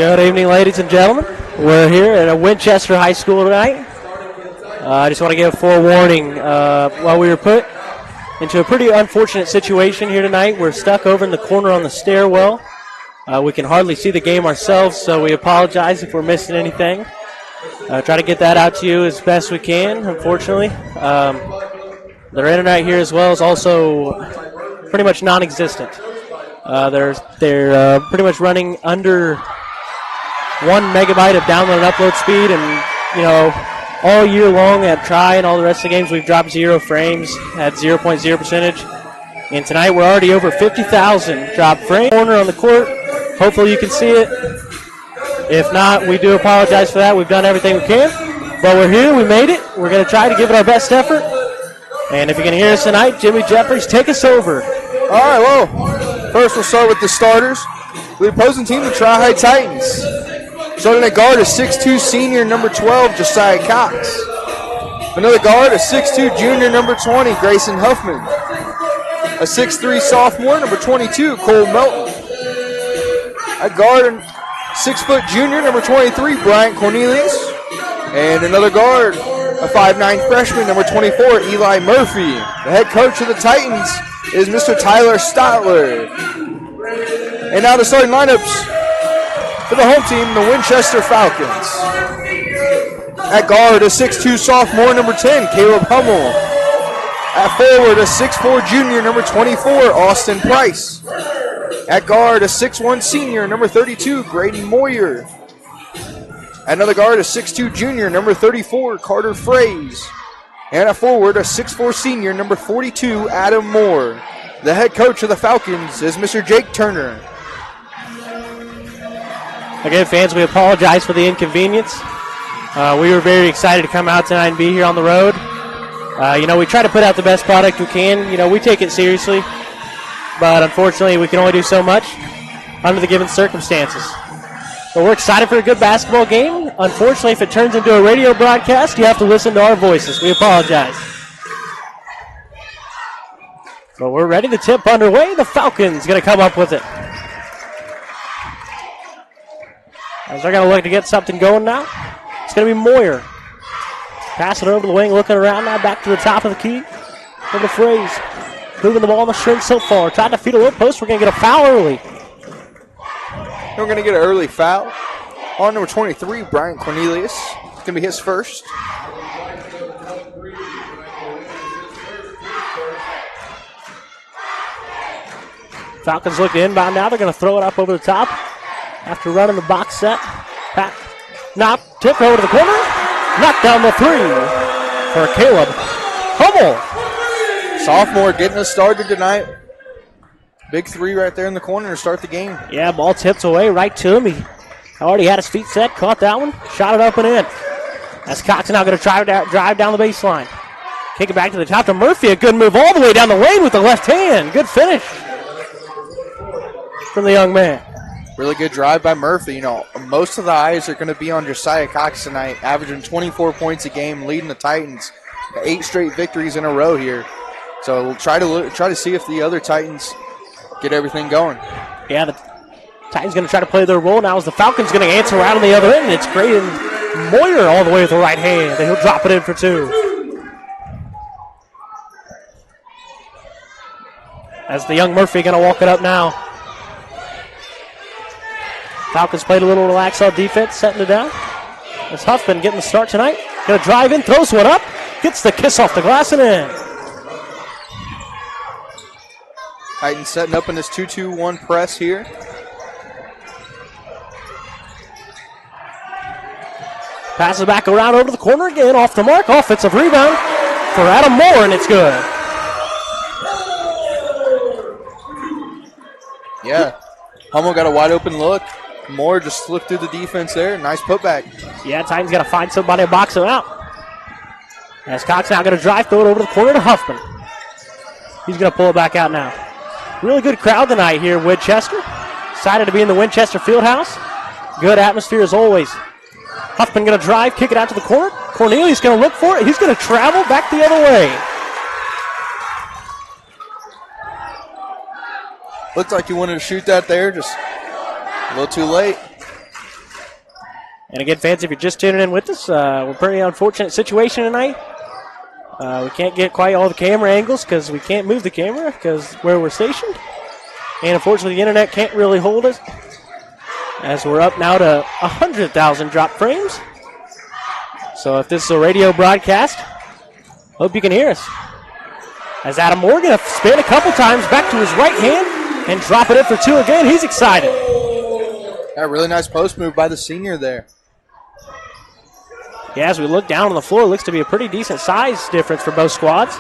Good evening, ladies and gentlemen. We're here at a Winchester High School tonight. I just want to give a forewarning. While we were put into a pretty unfortunate situation here tonight, we're stuck over in the corner on the stairwell. We can hardly see the game ourselves, so we apologize if we're missing anything. Try to get that out to you as best we can, unfortunately. Their internet here as well is also pretty much non-existent. They're pretty much running under 1 megabyte of download and upload speed, and all year long at Tri and all the rest of the games we've dropped 0 frames at 0.0 percentage. And tonight we're already over 50,000 dropped frames. Corner on the court. Hopefully you can see it. If not, we do apologize for that. We've done everything we can, but we're here. We made it. We're going to try to give it our best effort. And if you can hear us tonight, Jimmy Jeffries, take us over. All right, well, first we'll start with the starters. The opposing team, the Tri-High Titans. Starting at guard, a 6'2 senior, number 12, Josiah Cox. Another guard, a 6'2 junior, number 20, Grayson Huffman. A 6'3 sophomore, number 22, Cole Melton. At guard, 6' junior, number 23, Bryant Cornelius. And another guard, a 5'9 freshman, number 24, Eli Murphy. The head coach of the Titans is Mr. Tyler Stotler. And now the starting lineups for the home team, the Winchester Falcons. At guard, a 6'2 sophomore, number 10, Caleb Hummel. At forward, a 6'4 junior, number 24, Austin Price. At guard, a 6'1 senior, number 32, Graydon Moyer. At another guard, a 6'2 junior, number 34, Carter Fraze. And at forward, a 6'4 senior, number 42, Adam Moore. The head coach of the Falcons is Mr. Jake Turner. Again, fans, we apologize for the inconvenience. We were very excited to come out tonight and be here on the road. We try to put out the best product we can. We take it seriously, but unfortunately we can only do so much under the given circumstances. But we're excited for a good basketball game. Unfortunately, if it turns into a radio broadcast, you have to listen to our voices. We apologize. But we're ready to tip underway. The Falcons going to come up with it. As they're going to look to get something going now, it's going to be Moyer. Pass it over the wing, looking around now, back to the top of the key. Over to Fraze. Moving the ball on the string so far. Trying to feed a low post. We're going to get a foul early. We're going to get an early foul on number 23, Bryant Cornelius. It's going to be his first. Falcons look to inbound now. They're going to throw it up over the top. After running the box set, tip over to the corner, knock down the three for Caleb Hummel. Sophomore getting us started tonight. Big three right there in the corner to start the game. Yeah, ball tipped away right to him. He already had his feet set, caught that one, shot it up and in. As Cox now going to drive down the baseline. Kick it back to the top to Murphy. A good move all the way down the lane with the left hand. Good finish from the young man. Really good drive by Murphy. Most of the eyes are going to be on Josiah Cox tonight, averaging 24 points a game, leading the Titans. 8 straight victories in a row here. So we'll try to see if the other Titans get everything going. Yeah, the Titans going to try to play their role now as the Falcons going to answer right on the other end. It's Graydon Moyer all the way with the right hand, and he'll drop it in for 2. As the young Murphy going to walk it up now. Falcons played a little relaxed on defense, setting it down. As Huffman getting the start tonight. Going to drive in, throws one up, gets the kiss off the glass and in. Titans setting up in this 2-2-1 press here. Passes back around over to the corner again, off the mark. Offensive rebound for Adam Moore, and it's good. Yeah, Hummel got a wide open look. Moore just slipped through the defense there. Nice putback. Yeah, Titans got to find somebody to box him out. As Cox now going to drive, throw it over to the corner to Huffman. He's going to pull it back out now. Really good crowd tonight here in Winchester. Excited to be in the Winchester Fieldhouse. Good atmosphere as always. Huffman going to drive, kick it out to the corner. Cornelius going to look for it. He's going to travel back the other way. Looked like he wanted to shoot that there, just a little too late. And again, fans, if you're just tuning in with us, we're a pretty unfortunate situation tonight. We can't get quite all the camera angles because we can't move the camera because where we're stationed. And unfortunately, the internet can't really hold us as we're up now to 100,000 drop frames. So if this is a radio broadcast, hope you can hear us. As Adam Moore going to spin a couple times back to his right hand and drop it in for two again. He's excited. Yeah, really nice post move by the senior there. Yeah, as we look down on the floor, it looks to be a pretty decent size difference for both squads.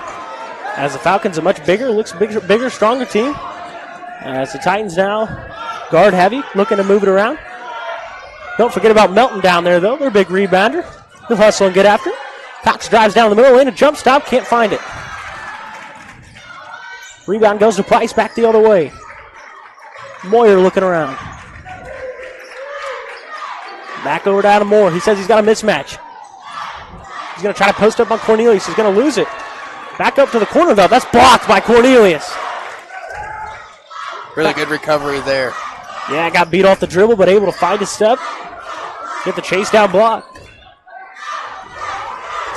As the Falcons are much bigger, looks bigger, stronger team. As the Titans now guard heavy, looking to move it around. Don't forget about Melton down there, though. They're a big rebounder. He'll hustle and get after it. Cox drives down the middle lane, a jump stop, can't find it. Rebound goes to Price, back the other way. Moyer looking around. Back over to Adam Moore. He says he's got a mismatch. He's going to try to post up on Cornelius. He's going to lose it. Back up to the corner, though. That's blocked by Cornelius. Really good recovery there. Yeah, got beat off the dribble, but able to find his step. Get the chase down block.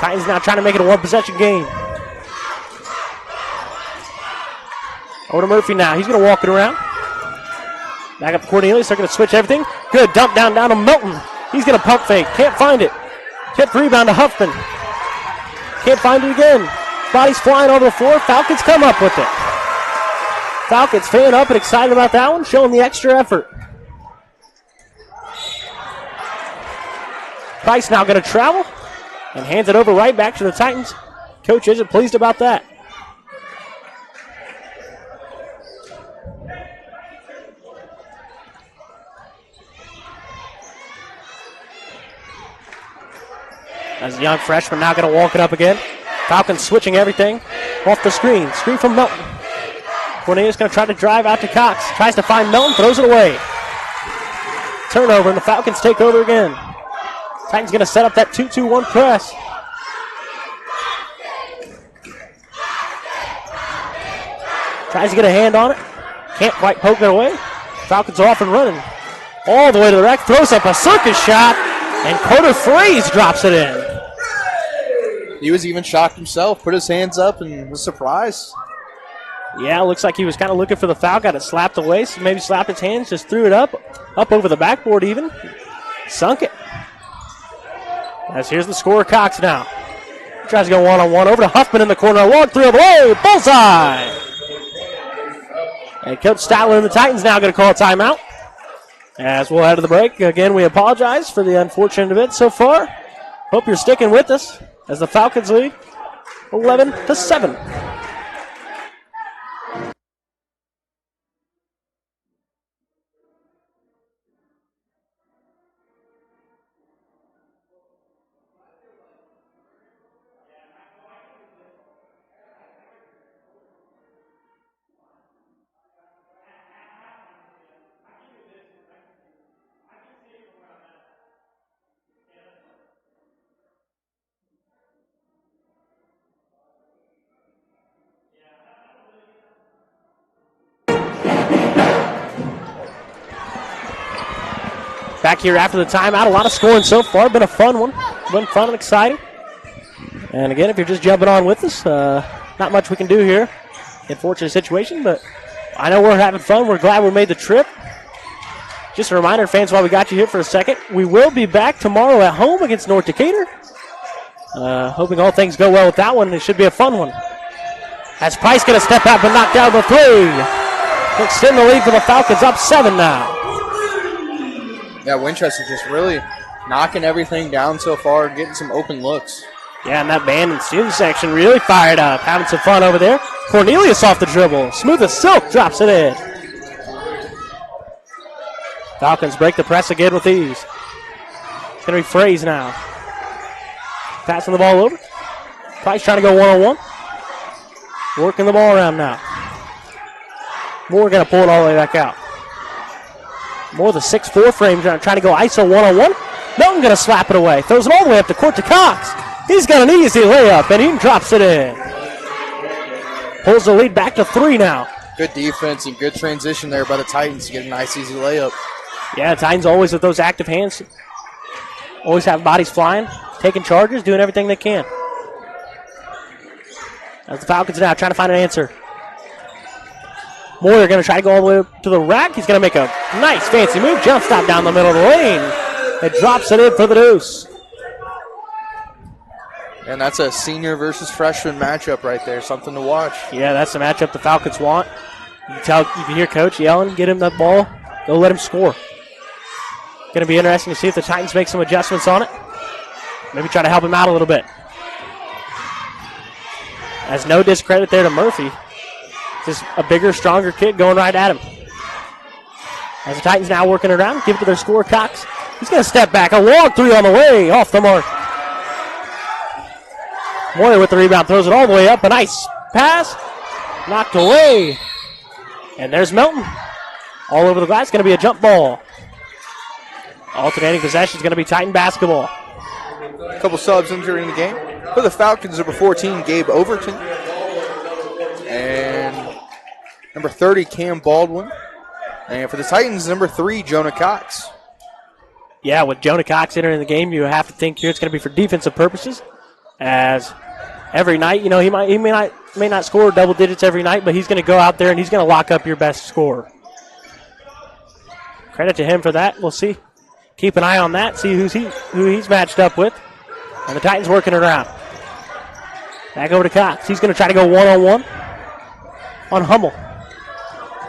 Titans now trying to make it a one-possession game. Over to Murphy now. He's going to walk it around. Back up to Cornelius. They're going to switch everything. Good dump down to Melton. He's going to pump fake. Can't find it. Tipped rebound to Huffman. Can't find it again. Body's flying over the floor. Falcons come up with it. Falcons fan up and excited about that one, showing the extra effort. Price now going to travel and hands it over right back to the Titans. Coach isn't pleased about that. As a young freshman now going to walk it up again. Falcons switching everything off the screen. Screen from Melton. Cornelius going to try to drive out to Cox. Tries to find Melton, throws it away. Turnover, and the Falcons take over again. Titans going to set up that 2-2-1 press. Tries to get a hand on it. Can't quite poke it away. Falcons are off and running. All the way to the rack. Throws up a circus shot, and Carter Fraze drops it in. He was even shocked himself. Put his hands up and was surprised. Yeah, looks like he was kind of looking for the foul. Got it slapped away. So maybe slapped his hands, just threw it up over the backboard even. Sunk it. As here's the scorer, Cox now. Tries to go one-on-one over to Huffman in the corner. Long three of the way. Bullseye. And Coach Statler and the Titans now going to call a timeout. As we'll head to the break. Again, we apologize for the unfortunate event so far. Hope you're sticking with us as the Falcons lead 11-7. Back here after the timeout. A lot of scoring so far. Been a fun one. Been fun and exciting. And again, if you're just jumping on with us, not much we can do here. Unfortunate situation, but I know we're having fun. We're glad we made the trip. Just a reminder, fans, while we got you here for a second, we will be back tomorrow at home against North Decatur. Hoping all things go well with that one. It should be a fun one. As Price going to step out and knock down the three. Extend the lead for the Falcons, up 7 now. Yeah, Winchester just really knocking everything down so far, getting some open looks. Yeah, and that band and student section really fired up, having some fun over there. Cornelius off the dribble. Smooth as silk, drops it in. Falcons break the press again with ease. It's going to be Fraze now. Passing the ball over. Price trying to go one-on-one. Working the ball around now. Moore going to pull it all the way back out. Moore, the 6'4 frame, trying to go ISO one-on-one. Melton going to slap it away. Throws it all the way up the court to Cox. He's got an easy layup, and he drops it in. Pulls the lead back to 3 now. Good defense and good transition there by the Titans to get a nice, easy layup. Yeah, Titans always with those active hands. always have bodies flying, taking charges, doing everything they can. As the Falcons now trying to find an answer. Moyer going to try to go all the way up to the rack. He's going to make a nice fancy move. Jump stop down the middle of the lane. It drops it in for the deuce. And that's a senior versus freshman matchup right there. Something to watch. Yeah, that's the matchup the Falcons want. You can hear Coach yelling, get him that ball. Go let him score. Going to be interesting to see if the Titans make some adjustments on it. Maybe try to help him out a little bit. As no discredit there to Murphy. Just a bigger, stronger kid going right at him. As the Titans now working around, give it to their scorer, Cox. He's going to step back. A long three on the way, off the mark. Moyer with the rebound, throws it all the way up. A nice pass, knocked away. And there's Melton. All over the glass, going to be a jump ball. Alternating possession is going to be Titan basketball. A couple subs entering the game. For the Falcons, number 14, Gabe Overton. And number 30, Cam Baldwin. And for the Titans, number 3, Jonah Cox. Yeah, with Jonah Cox entering the game, you have to think here it's going to be for defensive purposes. As every night, he may not score double digits every night, but he's going to go out there and he's going to lock up your best scorer. Credit to him for that. We'll see. Keep an eye on that. See who he's matched up with. And the Titans working around. Back over to Cox. He's going to try to go one-on-one on Hummel.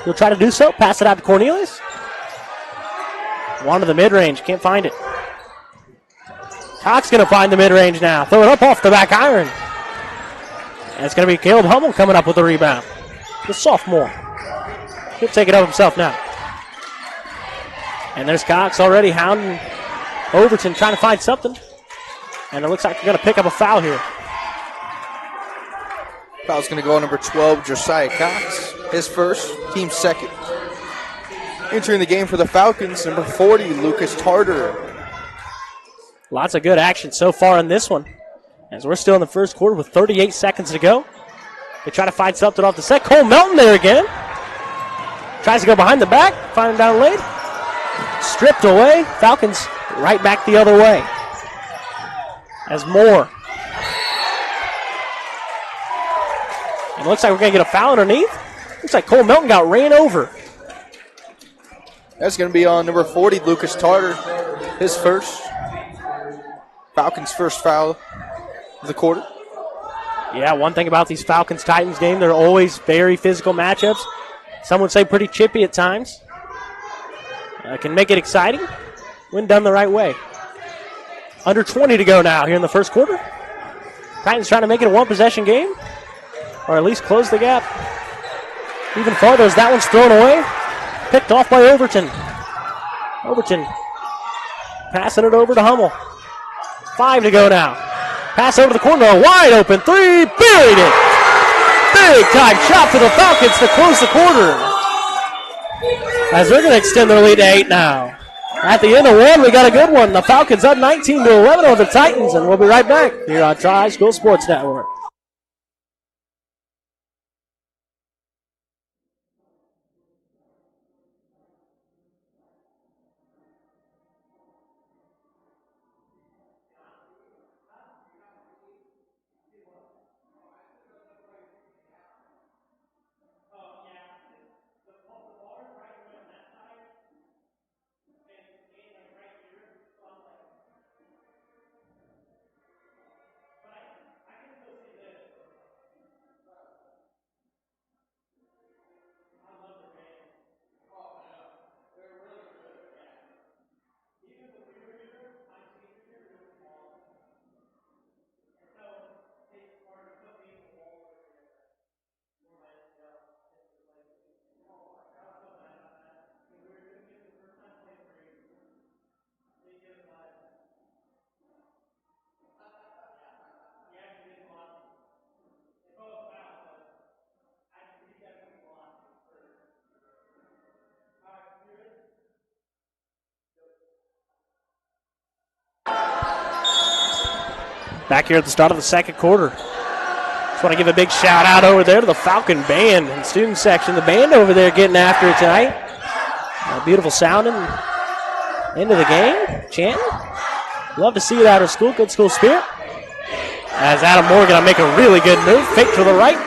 He'll try to do so. Pass it out to Cornelius. One to the mid-range. Can't find it. Cox going to find the mid-range now. Throw it up off the back iron. And it's going to be Caleb Hummel coming up with the rebound. The sophomore. He'll take it up himself now. And there's Cox already hounding Overton, trying to find something. And it looks like they're going to pick up a foul here. Foul's going to go on number 12, Josiah Cox. His first, team second. Entering the game for the Falcons, number 40, Lucas Tarter. Lots of good action so far in this one. As we're still in the first quarter with 38 seconds to go. They try to find something off the set. Cole Melton there again. Tries to go behind the back, find him down late. Stripped away. Falcons right back the other way. As Moore. It looks like we're going to get a foul underneath. Looks like Cole Melton got ran over. That's going to be on number 40, Lucas Tarter. His first. Falcons' first foul of the quarter. Yeah, one thing about these Falcons-Titans game, they're always very physical matchups. Some would say pretty chippy at times. Can make it exciting when done the right way. Under 20 to go now here in the first quarter. Titans trying to make it a one-possession game, or at least close the gap even farther as that one's thrown away. Picked off by Overton. Overton passing it over to Hummel. 5 to go now. Pass over to the corner, a wide open three, buried it. Big time shot for the Falcons to close the quarter. As they're going to extend their lead to 8 now. At the end of one, we got a good one. The Falcons up 19-11 over the Titans, and we'll be right back here on Tri School Sports Network. Back here at the start of the second quarter. Just want to give a big shout out over there to the Falcon band and student section. The band over there getting after it tonight. Beautiful sounding into the game, chanting. Love to see it out of school. Good school spirit. As Adam Morgan will make a really good move. Fake to the right.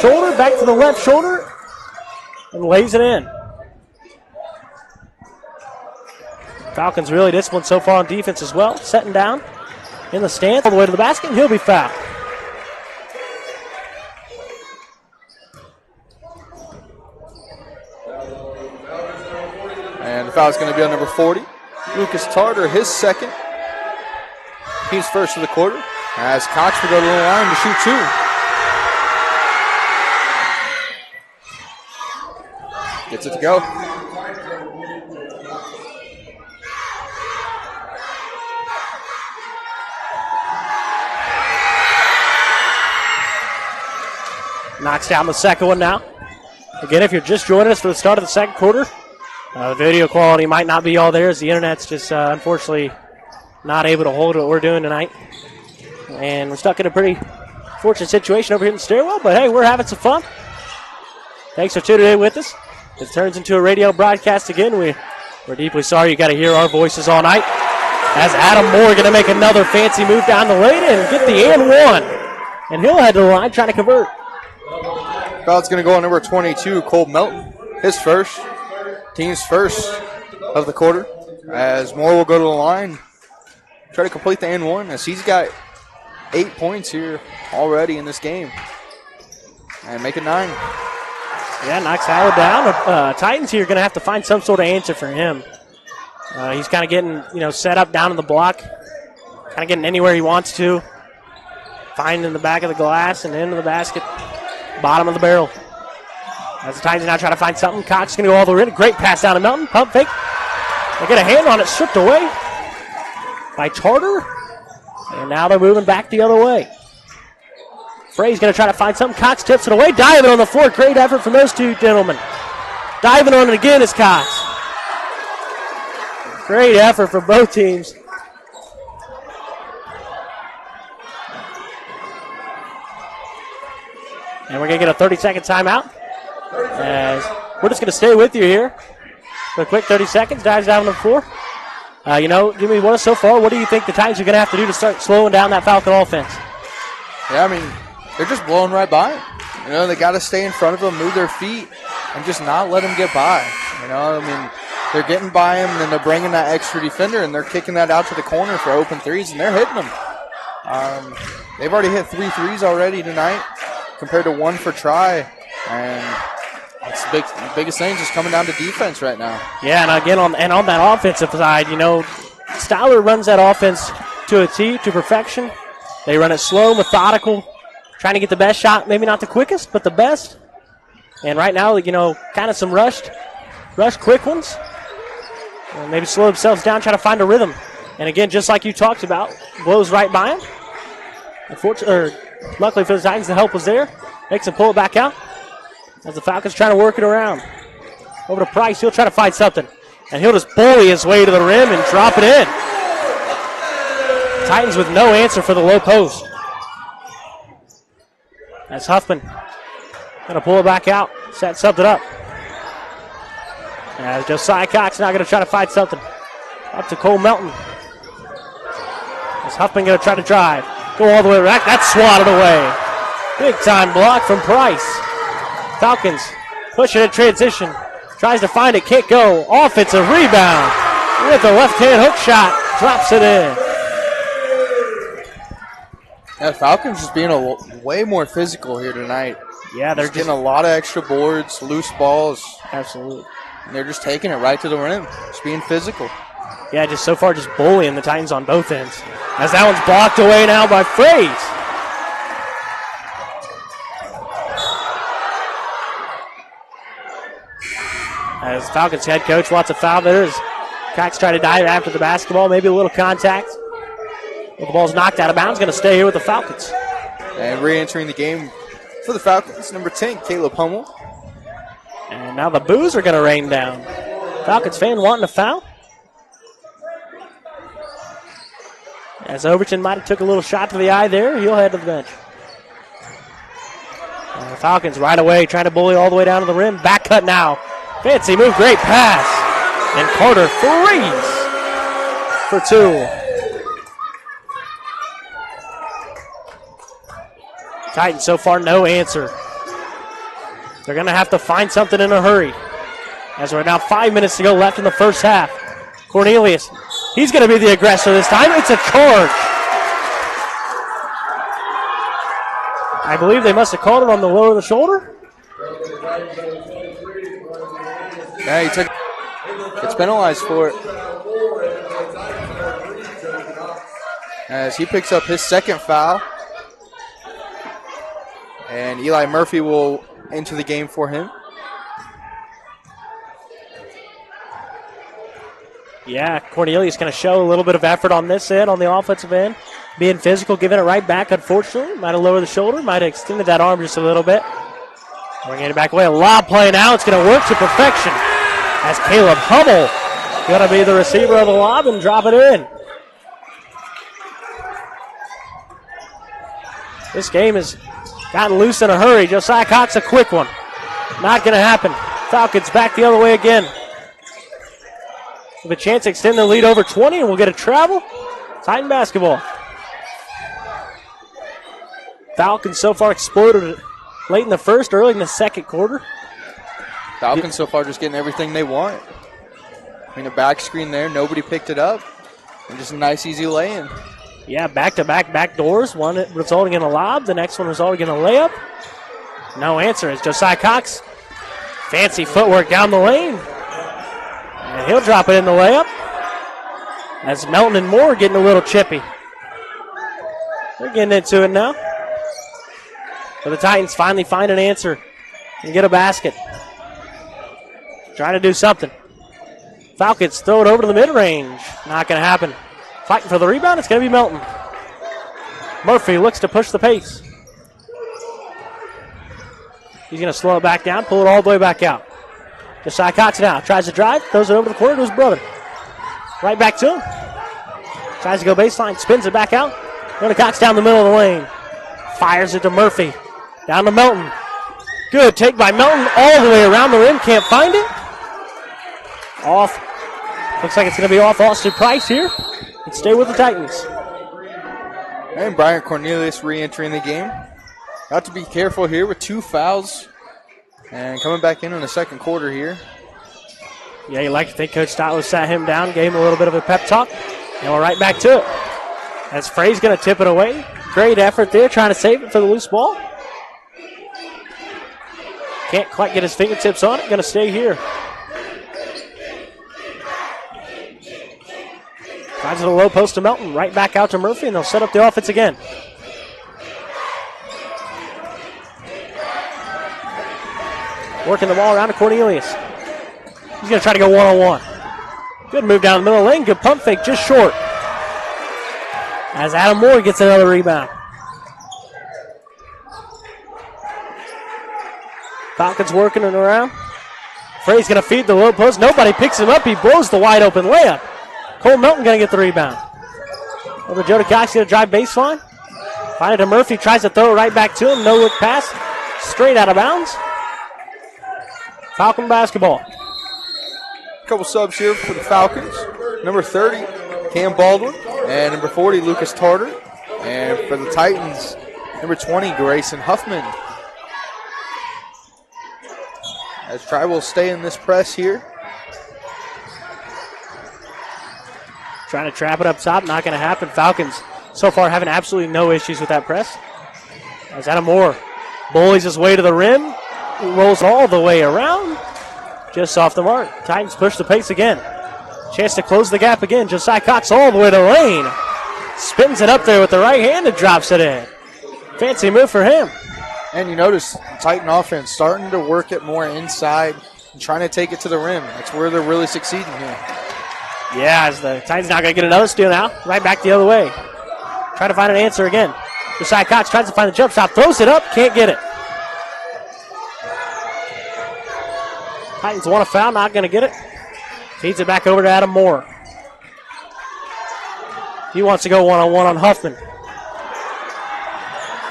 Shoulder, back to the left shoulder. And lays it in. Falcons really disciplined so far on defense as well. Setting down in the stance all the way to the basket, and he'll be fouled. And the foul is going to be on number 40. Lucas Tarter, his second. He's first of the quarter. As Cox will go to the line to shoot two. Gets it to go. Knocks down the second one now. Again, if you're just joining us for the start of the second quarter, the video quality might not be all there as the internet's just unfortunately not able to hold what we're doing tonight. And we're stuck in a pretty fortunate situation over here in the stairwell, but hey, we're having some fun. Thanks for tuning in with us. It turns into a radio broadcast again. We're deeply sorry you got to hear our voices all night. As Adam Moore going to make another fancy move down the lane and get the and one. And he'll head to the line trying to convert. Foul's going to go on number 22, Cole Melton. His first. Team's first of the quarter. As Moore will go to the line. Try to complete the and one as he's got 8 points here already in this game. And make it 9. Yeah, knocks Howard down. Titans here are going to have to find some sort of answer for him. He's kind of getting, set up down in the block. Kind of getting anywhere he wants to. Finding the back of the glass and into the basket. Bottom of the barrel. As the Titans now try to find something. Cox is going to go all the way in. Great pass down to Melton. Pump fake. They get a hand on it. Stripped away by Tarter. And now they're moving back the other way. Frey's going to try to find something. Cox tips it away. Diving on the floor. Great effort from those two gentlemen. Diving on it again is Cox. Great effort from both teams. And we're going to get a 30-second timeout. As we're just going to stay with you here for a quick 30 seconds. Dives down on the floor. Jimmy, what is so far? What do you think the Titans are going to have to do to start slowing down that Falcon offense? Yeah, they're just blowing right by him. They got to stay in front of him, move their feet, and just not let him get by. They're getting by him, and then they're bringing that extra defender, and they're kicking that out to the corner for open threes, and they're hitting them. They've already hit 3 threes already tonight compared to 1 for try. And it's the biggest thing is just coming down to defense right now. Yeah, and again, on that offensive side, Styler runs that offense to a T, to perfection. They run it slow, methodical, trying to get the best shot, maybe not the quickest, but the best. And right now, kind of some rushed quick ones. And maybe slow themselves down, try to find a rhythm. And again, just like you talked about, blows right by him. Luckily for the Titans, the help was there. Makes him pull it back out. As the Falcons trying to work it around. Over to Price, he'll try to find something. And he'll just bully his way to the rim and drop it in. Titans with no answer for the low post. As Huffman going to pull it back out, set something up. As Josiah Cox now going to try to find something. Up to Cole Melton. As Huffman going to try to drive. Go all the way back. That's swatted away. Big time block from Price. Falcons pushing in transition. Tries to find it, can't go. Offensive rebound with a left-hand hook shot. Drops it in. Yeah, Falcons just being way more physical here tonight. Yeah, they're just getting a lot of extra boards, loose balls. Absolutely. And they're just taking it right to the rim. Just being physical. Yeah, just so far just bullying the Titans on both ends. As that one's blocked away now by Fraze. As Falcons head coach wants a foul there as Cox trying to dive after the basketball. Maybe a little contact. But the ball's knocked out of bounds. Going to stay here with the Falcons. And re-entering the game for the Falcons, number 10, Caleb Hummel. And now the boos are going to rain down. Falcons fan wanting a foul. As Overton might have took a little shot to the eye there, he'll head to the bench. And the Falcons right away trying to bully all the way down to the rim. Back cut now. Fancy move, great pass. And Carter threes. for 2. Titans so far no answer. They're going to have to find something in a hurry. As we're now 5 minutes to go left in the first half. Cornelius, he's going to be the aggressor this time. It's a charge. I believe they must have called it on the lower of the shoulder. Yeah, he gets penalized for it. As he picks up his second foul. And Eli Murphy will enter the game for him. Yeah, Cornelius going to show a little bit of effort on this end, on the offensive end. Being physical, giving it right back, unfortunately. Might have lowered the shoulder, might have extended that arm just a little bit. Bringing it back away. A lob play now. It's going to work to perfection. As Caleb Hummel going to be the receiver of the lob and drop it in. This game has gotten loose in a hurry. Josiah Cox, a quick one. Not going to happen. Falcons back the other way again. With a chance to extend the lead over 20, and we'll get a travel. Titan basketball. Falcons so far exploded late in the first, early in the second quarter. Falcons so far just getting everything they want. I mean, a back screen there, nobody picked it up. And just a nice, easy lay-in. Yeah, back-to-back back doors. One resulting in a lob, the next one resulting in a layup. No answer as Josiah Cox. Fancy footwork down the lane. And he'll drop it in the layup. As Melton and Moore getting a little chippy. They're getting into it now. But the Titans finally find an answer and get a basket. Trying to do something. Falcons throw it over to the mid-range. Not going to happen. Fighting for the rebound, it's going to be Melton. Murphy looks to push the pace. He's going to slow it back down, pull it all the way back out. Josiah Cox now tries to drive, throws it over the corner to his brother. Right back to him. Tries to go baseline, spins it back out. Going to Cox down the middle of the lane. Fires it to Murphy. Down to Melton. Good take by Melton all the way around the rim. Can't find it. Off. Looks like it's going to be off Austin Price here. And stay with the Titans. And Bryant Cornelius re-entering the game. Got to be careful here with 2 fouls. And coming back in the second quarter here. Yeah, you like to think Coach Stotler sat him down, gave him a little bit of a pep talk. And we're right back to it. As Frey's going to tip it away. Great effort there, trying to save it for the loose ball. Can't quite get his fingertips on it. Going to stay here. Finds it a low post to Melton. Right back out to Murphy, and they'll set up the offense again. Working the ball around to Cornelius. He's going to try to go one-on-one. Good move down the middle of the lane. Good pump fake, just short. As Adam Moore gets another rebound. Falcons working it around. Frey's going to feed the low post. Nobody picks him up. He blows the wide open layup. Cole Melton going to get the rebound. Over Jody Cox going to drive baseline. Find it to Murphy. Tries to throw it right back to him. No look pass. Straight out of bounds. Falcon basketball. A couple subs here for the Falcons. Number 30, Cam Baldwin. And number 40, Lucas Tarter. And for the Titans, number 20, Grayson Huffman. As Tri will stay in this press here. Trying to trap it up top. Not going to happen. Falcons so far having absolutely no issues with that press. As Adam Moore bullies his way to the rim. Rolls all the way around. Just off the mark. Titans push the pace again. Chance to close the gap again. Josiah Cox all the way to the lane. Spins it up there with the right hand and drops it in. Fancy move for him. And you notice Titan offense starting to work it more inside and trying to take it to the rim. That's where they're really succeeding here. Yeah, as the Titans not going to get another steal now. Right back the other way. Trying to find an answer again. Josiah Cox tries to find the jump shot. Throws it up. Can't get it. Titans want a foul. Not going to get it. Feeds it back over to Adam Moore. He wants to go one-on-one on Huffman.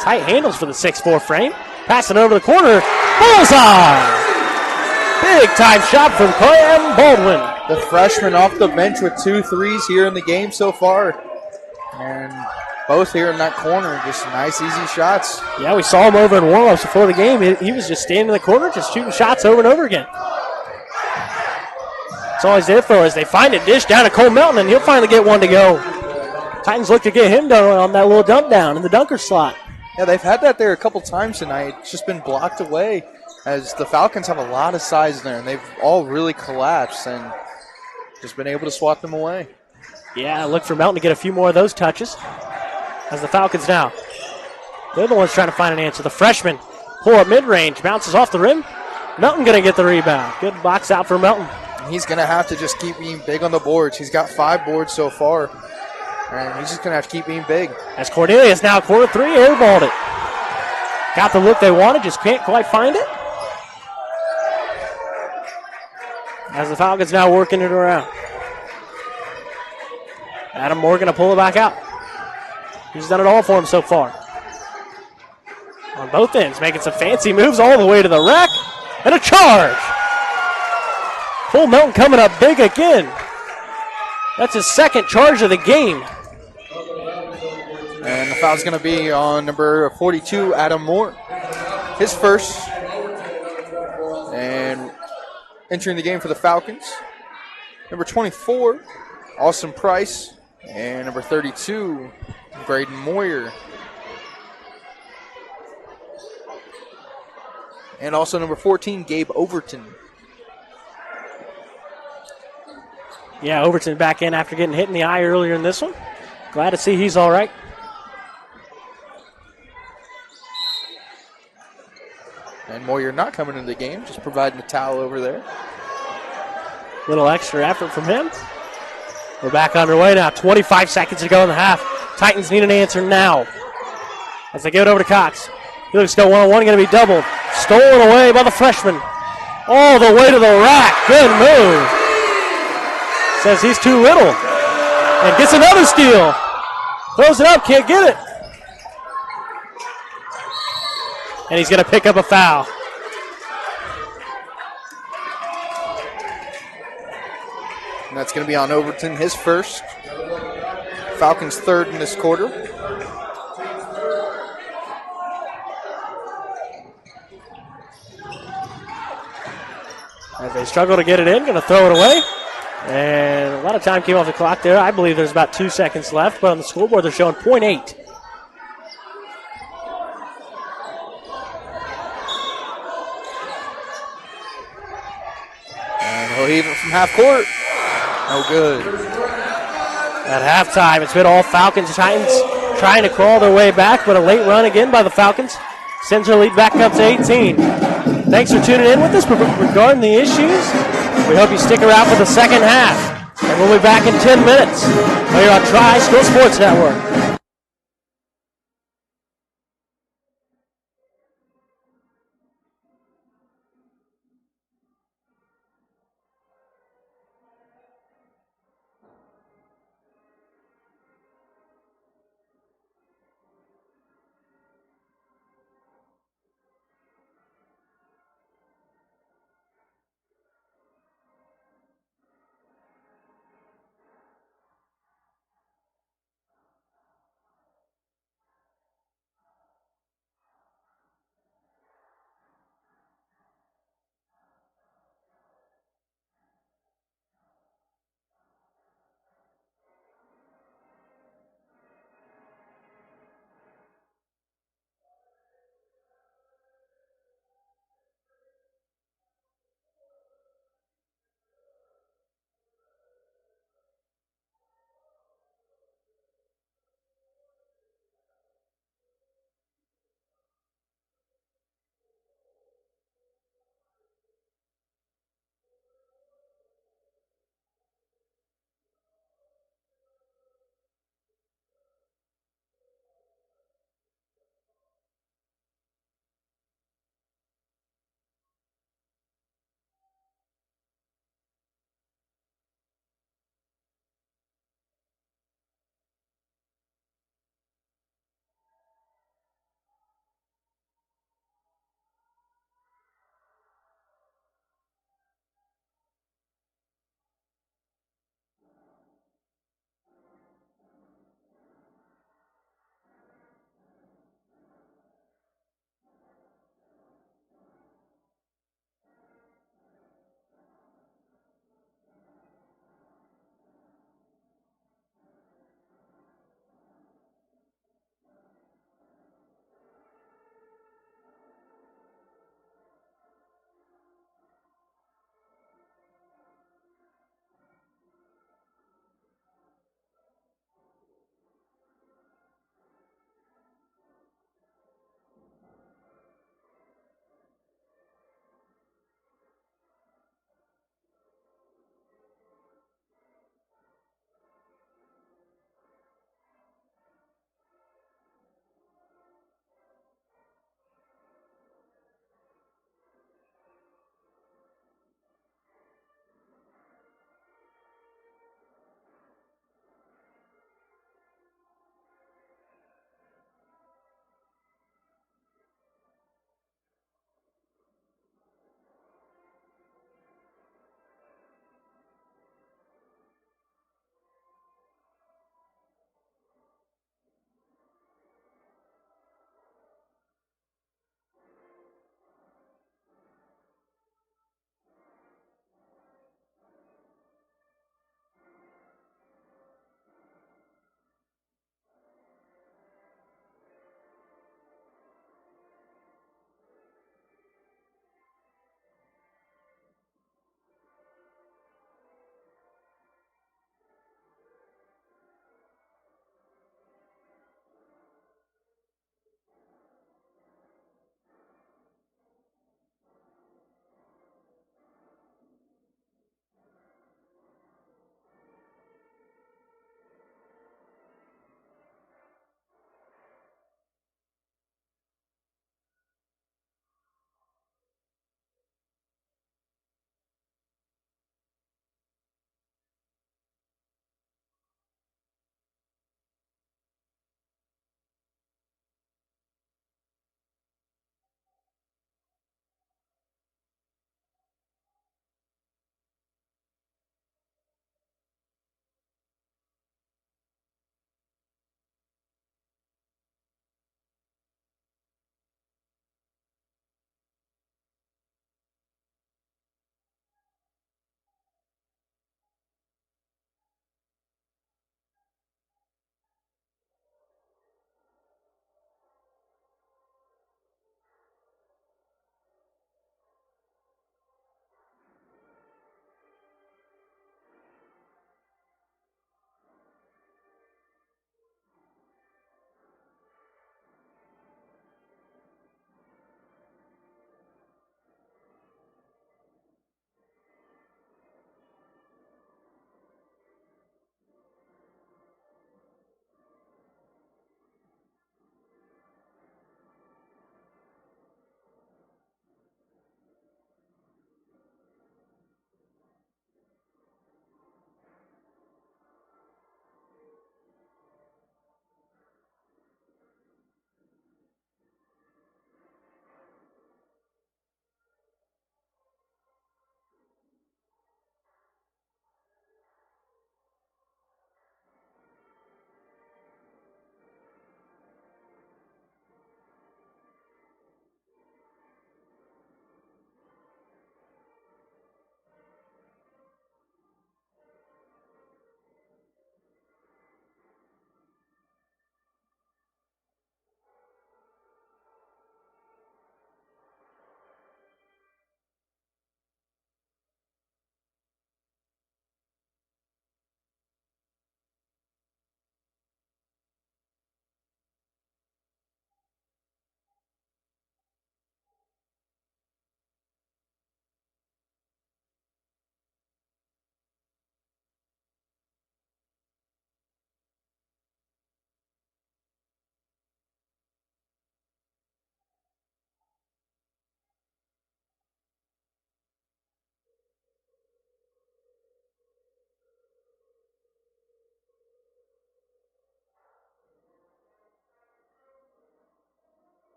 Tight handles for the 6'4 frame. Passing over the corner. Bullseye! Big time shot from Cam Baldwin. The freshman off the bench with 2 threes here in the game so far. And both here in that corner, just nice, easy shots. Yeah, we saw him over in warm-ups before the game. He was just standing in the corner, just shooting shots over and over again. That's all he's there for is they find a dish down to Cole Melton, and he'll finally get one to go. Titans look to get him done on that little dump down in the dunker slot. Yeah, they've had that there a couple times tonight. It's just been blocked away as the Falcons have a lot of size there, and they've all really collapsed and just been able to swat them away. Yeah, look for Melton to get a few more of those touches. As the Falcons now, they're the ones trying to find an answer. The freshman pull up mid-range, bounces off the rim. Melton going to get the rebound. Good box out for Melton. He's going to have to just keep being big on the boards. He's got 5 boards so far, and he's just going to have to keep being big. As Cornelius now corner 3, airballed it. Got the look they wanted, just can't quite find it. As the Falcons now working it around. Adam Moore going to pull it back out. He's done it all for him so far. On both ends, making some fancy moves all the way to the rack. And a charge. Cole Melton coming up big again. That's his second charge of the game. And the foul's going to be on number 42, Adam Moore. His first. And entering the game for the Falcons, number 24, Austin Price. And number 32, Braden Moyer. And also number 14, Gabe Overton. Yeah, Overton back in after getting hit in the eye earlier in this one. Glad to see he's all right. And Moyer not coming into the game, just providing a towel over there. Little extra effort from him. We're back underway now. 25 seconds to go in the half. Titans need an answer now. As they give it over to Cox. He looks to go one-on-one, going to be doubled. Stolen away by the freshman. All the way to the rack. Good move. Says he's too little. And gets another steal. Throws it up, can't get it. And he's going to pick up a foul. And that's going to be on Overton, his first. Falcons third in this quarter. As they struggle to get it in, going to throw it away. And a lot of time came off the clock there. I believe there's about 2 seconds left, but on the scoreboard they're showing 0.8. And he'll heave it from half court. No good. At halftime, it's been all Falcons. Titans trying to crawl their way back, but a late run again by the Falcons sends their lead back up to 18. Thanks for tuning in with us regarding the issues. We hope you stick around for the second half. And we'll be back in 10 minutes. Here on Tri-School Sports Network.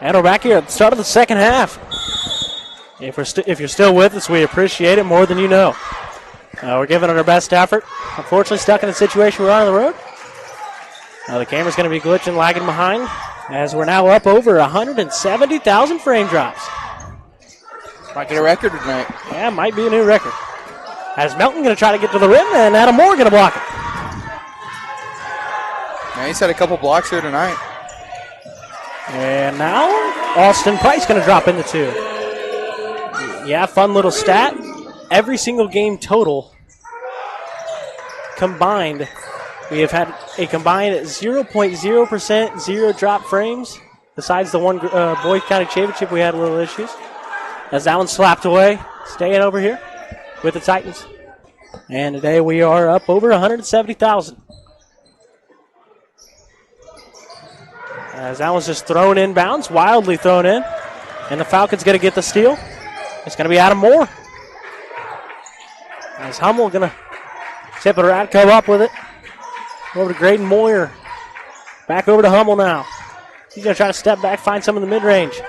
And we're back here at the start of the second half. If you're still with us, we appreciate it more than you know. We're giving it our best effort. Unfortunately, stuck in the situation we're on the road. The camera's going to be glitching, lagging behind, as we're now up over 170,000 frame drops. Might get a record tonight. Yeah, might be a new record. As Melton going to try to get to the rim, and Adam Moore going to block it. Yeah, he's had a couple blocks here tonight. And now Austin Price going to drop into 2. Yeah, fun little stat. Every single game total combined, we have had a combined 0.0% zero drop frames. Besides the one Boyd County Championship, we had a little issues. As that one slapped away, staying over here with the Titans. And today we are up over 170,000. As that one's just thrown in bounds, wildly thrown in. And the Falcons going to get the steal. It's going to be Adam Moore. As Hummel going to tip it around, come up with it. Over to Graydon Moyer. Back over to Hummel now. He's going to try to step back, find some in the mid-range.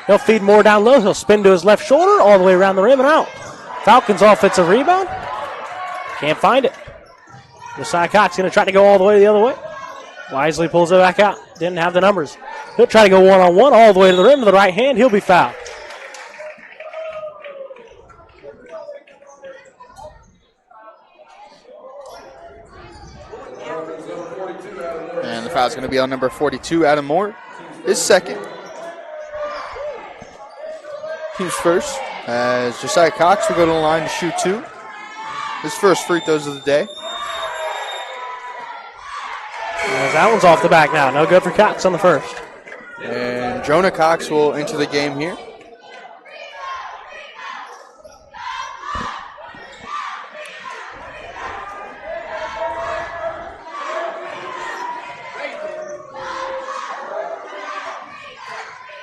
He'll feed Moore down low. He'll spin to his left shoulder, all the way around the rim and out. Falcons offensive rebound. Can't find it. Josiah Cox going to try to go all the way the other way. Wisely pulls it back out. Didn't have the numbers. He'll try to go one-on-one all the way to the rim to the right hand. He'll be fouled. And the foul's going to be on number 42, Adam Moore. His second. Team's first. As Josiah Cox will go to the line to shoot 2. His first free throws of the day. As that one's off the back now. No good for Cox on the first. And Jonah Cox will enter the game here.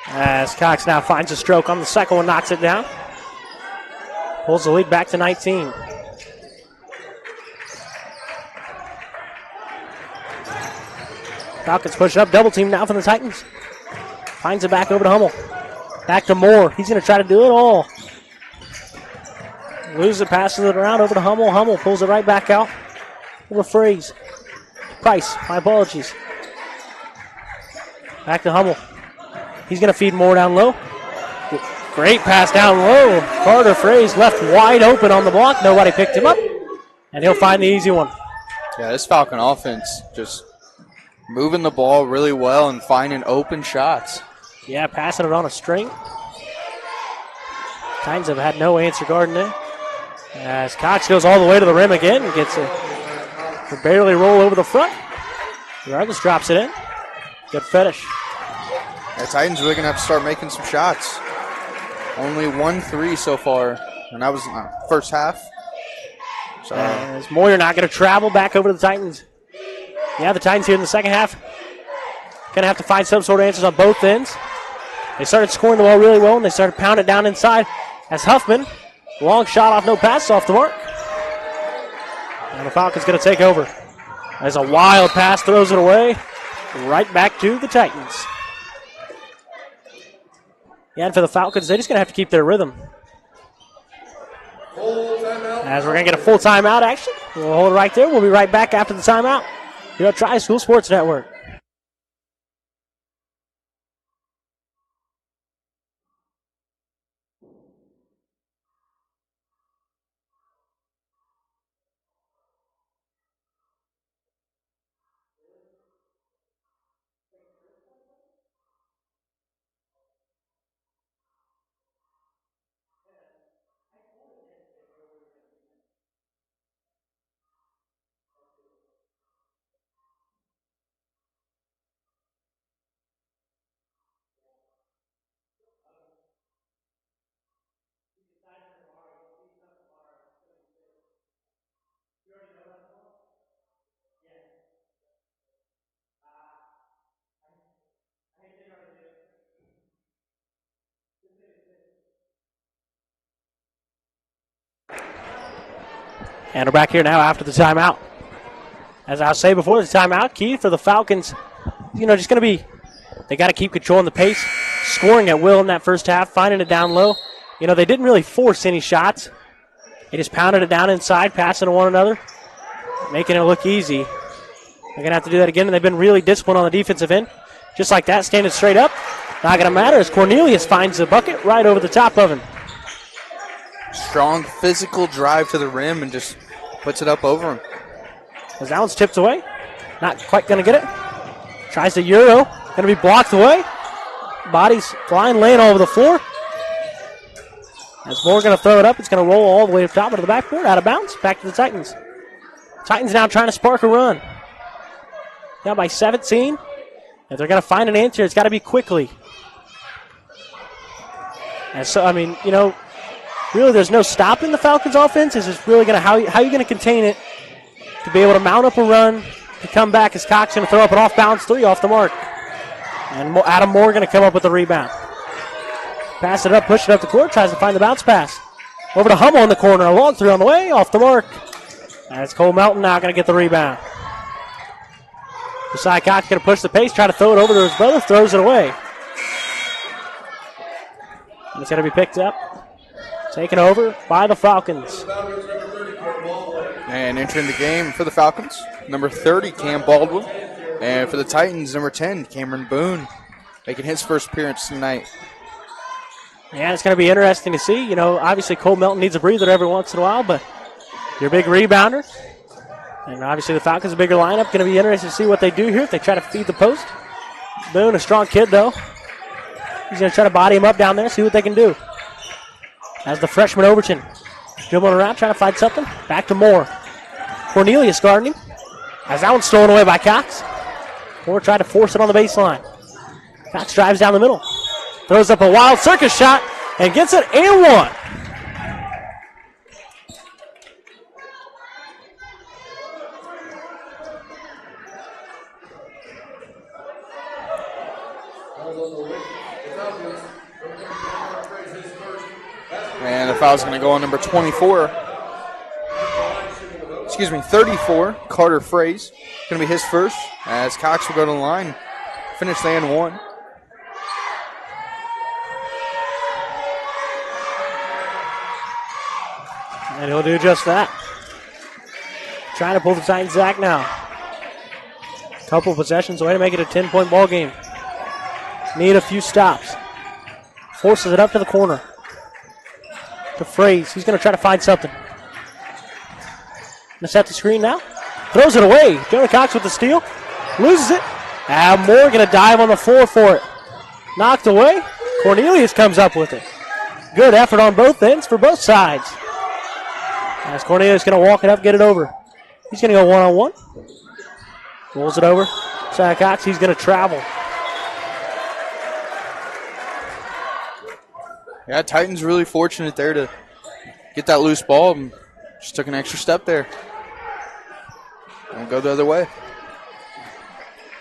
As Cox now finds a stroke on the second one, knocks it down. Pulls the lead back to 19. Falcons push up, double team now from the Titans. Finds it back over to Hummel. Back to Moore. He's going to try to do it all. Loses it, passes it around over to Hummel. Hummel pulls it right back out. Over Freeze. Price, my apologies. Back to Hummel. He's going to feed Moore down low. Great pass down low. Carter Fraze left wide open on the block. Nobody picked him up. And he'll find the easy one. Yeah, this Falcon offense just moving the ball really well and finding open shots. Yeah, passing it on a string. Titans have had no answer guarding there. As Cox goes all the way to the rim again and gets a barely roll over the front. Regardless, drops it in. Good finish. The Titans really going to have to start making some shots. Only 1-3 so far, and that was first half. So as Moyer not going to travel back over to the Titans. Yeah, the Titans here in the second half going to have to find some sort of answers on both ends. They started scoring the ball really well, and they started pounding it down inside as Huffman, long shot off, no pass off the mark. And the Falcons going to take over. As a wild pass throws it away, right back to the Titans. Yeah, and for the Falcons, they're just going to have to keep their rhythm. As we're going to get a full timeout, actually. We'll hold it right there. We'll be right back after the timeout here at Tri-School Sports Network. And we're back here now after the timeout. As I was saying before the timeout, key for the Falcons, just going to be, they got to keep controlling the pace, scoring at will in that first half, finding it down low. You know, they didn't really force any shots. They just pounded it down inside, passing to one another, making it look easy. They're going to have to do that again, and they've been really disciplined on the defensive end. Just like that, standing straight up. Not going to matter as Cornelius finds the bucket right over the top of him. Strong physical drive to the rim and just puts it up over him. As that one's tipped away. Not quite going to get it. Tries the Euro. Going to be blocked away. Body's flying, laying all over the floor. As Moore going to throw it up, it's going to roll all the way to the top of the backboard, out of bounds, back to the Titans. Titans now trying to spark a run. Now by 17. If they're going to find an answer, it's got to be quickly. And so, I mean, you know, really there's no stopping the Falcons' offense. It's just really going to how you going to contain it to be able to mount up a run, to come back as Cox going to throw up an off-bounds three off the mark. And Adam Moore going to come up with the rebound. Pass it up, push it up the court, tries to find the bounce pass. Over to Hummel in the corner, a long three on the way, off the mark. That's Cole Melton now going to get the rebound. Josiah Cox going to push the pace, try to throw it over to his brother, throws it away. And it's going to be picked up, taken over by the Falcons. And entering the game for the Falcons, number 30, Cam Baldwin. And for the Titans, number 10, Cameron Boone, making his first appearance tonight. Yeah, it's going to be interesting to see. You know, obviously Cole Melton needs a breather every once in a while, but you're a big rebounder. And obviously the Falcons, a bigger lineup. Going to be interesting to see what they do here if they try to feed the post. Boone, a strong kid, though. He's going to try to body him up down there, see what they can do. As the freshman Overton dribbling around, trying to find something. Back to Moore. Cornelius guarding him. As that one's stolen away by Cox. Moore tried to force it on the baseline. Cox drives down the middle. Throws up a wild circus shot and gets it and one. And the foul's going to go on number 24. 34, Carter Fraze. Going to be his first, as Cox will go to the line, finish the and one. And he'll do just that. Trying to pull the Titans back now. Couple possessions away to make it a 10-point ball game. Need a few stops. Forces it up to the corner. To Fraze. He's going to try to find something. Going to set the screen now. Throws it away. Jonah Cox with the steal. Loses it. Moore going to dive on the floor for it. Knocked away. Cornelius comes up with it. Good effort on both ends for both sides. As Cornelius going to walk it up, get it over. He's going to go one-on-one. Rolls it over. Josiah Cox, he's going to travel. Yeah, Titans really fortunate there to get that loose ball and just took an extra step there. Don't go the other way.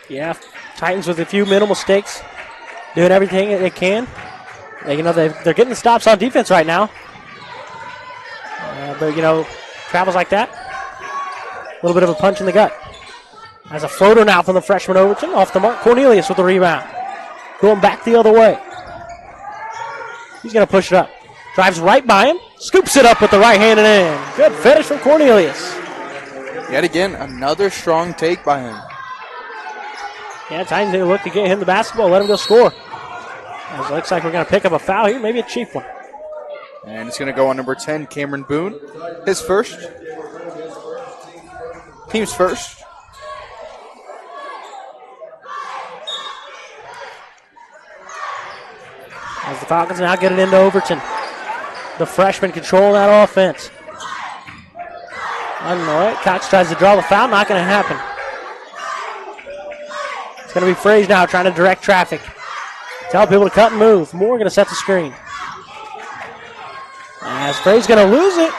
Yeah, Titans with a few minimal mistakes, doing everything they can. They're getting the stops on defense right now. But, travels like that, a little bit of a punch in the gut. Has a floater now from the freshman Overton, off the mark. Cornelius with the rebound. Going back the other way. He's going to push it up. Drives right by him. Scoops it up with the right hand and in. Good finish from Cornelius. Yet again, another strong take by him. Yeah, Titans need to look to get him the basketball, let him go score. As it looks like we're going to pick up a foul here, maybe a cheap one. And it's going to go on number 10, Cameron Boone. His first. Team's first. As the Falcons now get it into Overton. The freshman controlling that offense. I don't know. Cox tries to draw the foul. Not going to happen. It's going to be Fraze now trying to direct traffic. Tell people to cut and move. Moore going to set the screen. As Fraze going to lose it.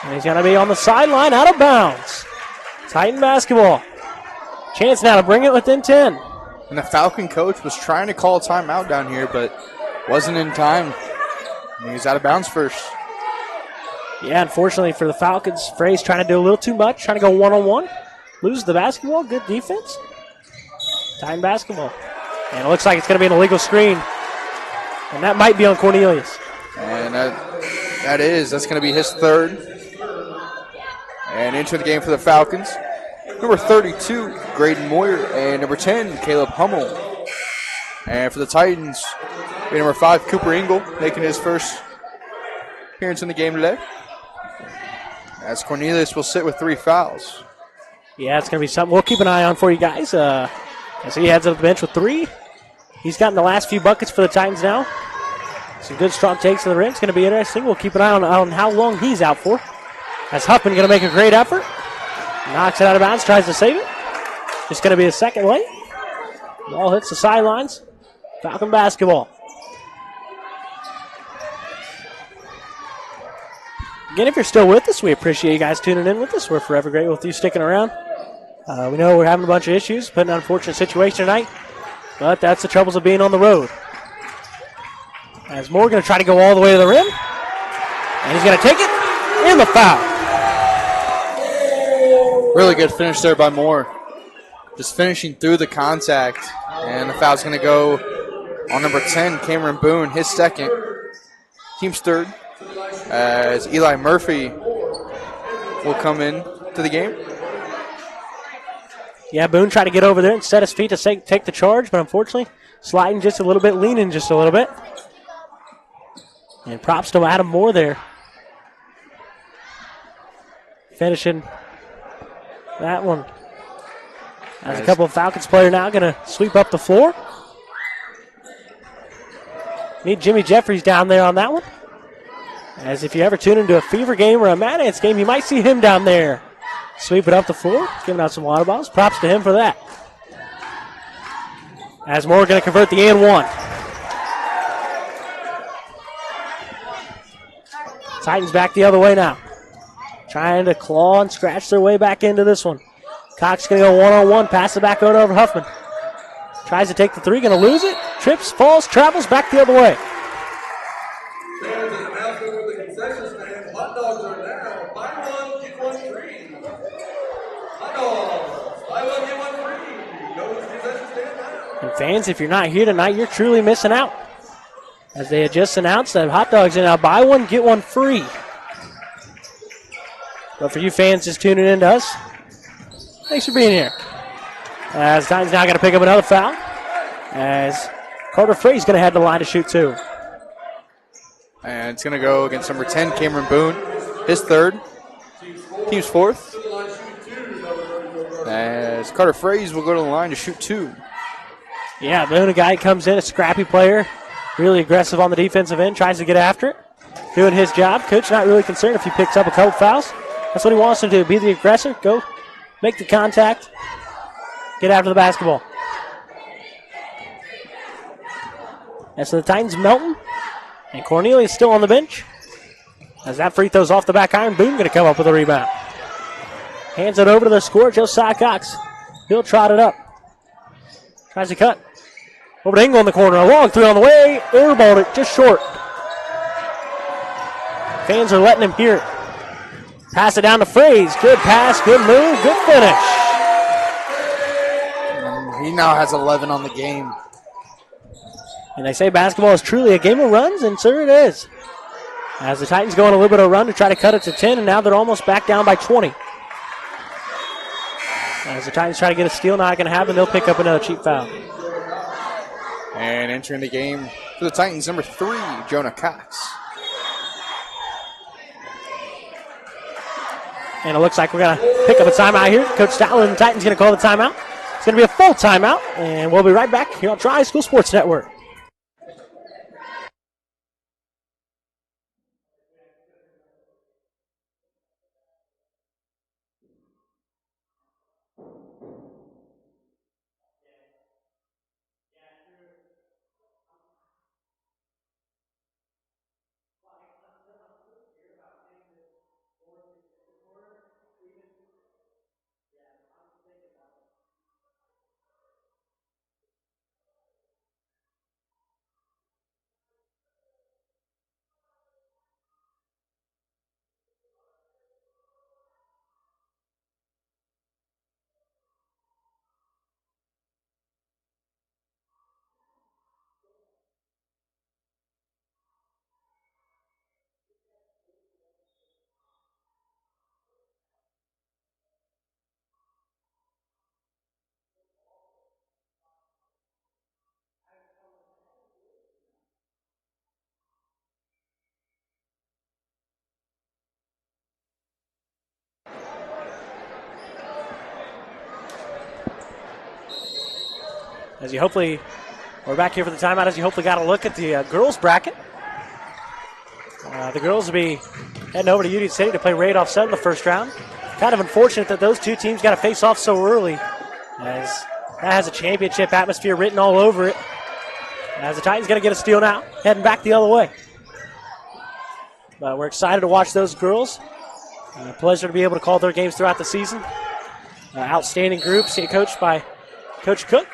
And he's going to be on the sideline out of bounds. Titan basketball. Chance now to bring it within 10. And the Falcon coach was trying to call a timeout down here, but wasn't in time. And he's out of bounds first. Yeah, unfortunately for the Falcons, Fraze trying to do a little too much, trying to go one-on-one. Lose the basketball, good defense. Titan basketball. And it looks like it's going to be an illegal screen. And that might be on Cornelius. And that's going to be his third. And into the game for the Falcons, number 32, Graydon Moyer, and number 10, Caleb Hummel. And for the Titans, number 5, Cooper Engel, making his first appearance in the game today. As Cornelius will sit with 3 fouls. Yeah, it's going to be something we'll keep an eye on for you guys. As he heads up the bench with 3. He's gotten the last few buckets for the Titans now. Some good strong takes to the rim. It's going to be interesting. We'll keep an eye on how long he's out for. As Huffman going to make a great effort. Knocks it out of bounds, tries to save it. Just going to be a second late. Ball hits the sidelines. Falcon basketball. Again, if you're still with us, we appreciate you guys tuning in with us. We're forever grateful with you sticking around. We know we're having a bunch of issues, put in an unfortunate situation tonight, but that's the troubles of being on the road. As Moore going to try to go all the way to the rim, and he's going to take it, and the foul. Really good finish there by Moore. Just finishing through the contact, and the foul's going to go on number 10, Cameron Boone, his second, team's third, as Eli Murphy will come in to the game. Yeah, Boone tried to get over there and set his feet to take the charge, but unfortunately, sliding just a little bit, leaning just a little bit. And props to Adam Moore there. Finishing that one. As a couple of Falcons players now going to sweep up the floor. Need Jimmy Jeffries down there on that one. As if you ever tune into a Fever game or a Mad Ants game, you might see him down there. Sweep it up the floor, giving out some water bottles. Props to him for that. As Moore going to convert the and one. Titans back the other way now. Trying to claw and scratch their way back into this one. Cox going to go one-on-one, pass it back over to Huffman. Tries to take the 3, going to lose it. Trips, falls, travels back the other way. Hot dogs are now buy one, get one free. Hot dogs, buy one, get one free. Go to the concession stand now. And fans, if you're not here tonight, you're truly missing out. As they had just announced that hot dogs are now buy one, get one free. But for you fans just tuning in to us, thanks for being here. As Titans now got to pick up another foul. As Carter Frey's going to head to the line to shoot 2. And it's going to go against number 10, Cameron Boone, his third, team's fourth. As Carter Fraze will go to the line to shoot 2. Yeah, Boone, a guy comes in, a scrappy player, really aggressive on the defensive end, tries to get after it, doing his job. Coach not really concerned if he picks up a couple fouls. That's what he wants him to do, be the aggressor, go make the contact, get after the basketball. And so the Titans melting, and Cornelius still on the bench. As that free throw's off the back iron, Boone going to come up with a rebound. Hands it over to the scorer, Josiah Cox. He'll trot it up. Tries to cut. Over to Engel in the corner. A long 3 on the way. Airballed it just short. Fans are letting him hear it. Pass it down to Fraze. Good pass, good move, good finish. He now has 11 on the game. And they say basketball is truly a game of runs, and sure it is. As the Titans go on a little bit of a run to try to cut it to 10, and now they're almost back down by 20. As the Titans try to get a steal, not going to happen. They'll pick up another cheap foul. And entering the game for the Titans, number 3, Jonah Cox. And it looks like we're going to pick up a timeout here. Coach Statler and the Titans going to call the timeout. It's going to be a full timeout, and we'll be right back here on Tri School Sports Network. As you hopefully, we're back here for the timeout as you hopefully got a look at the girls bracket. The girls will be heading over to Union City to play Randolph Southern in the first round. Kind of unfortunate that those two teams got to face off so early, as that has a championship atmosphere written all over it. As the Titans going to get a steal now, heading back the other way. But we're excited to watch those girls. A pleasure to be able to call their games throughout the season. Outstanding group, coached by Coach Cook.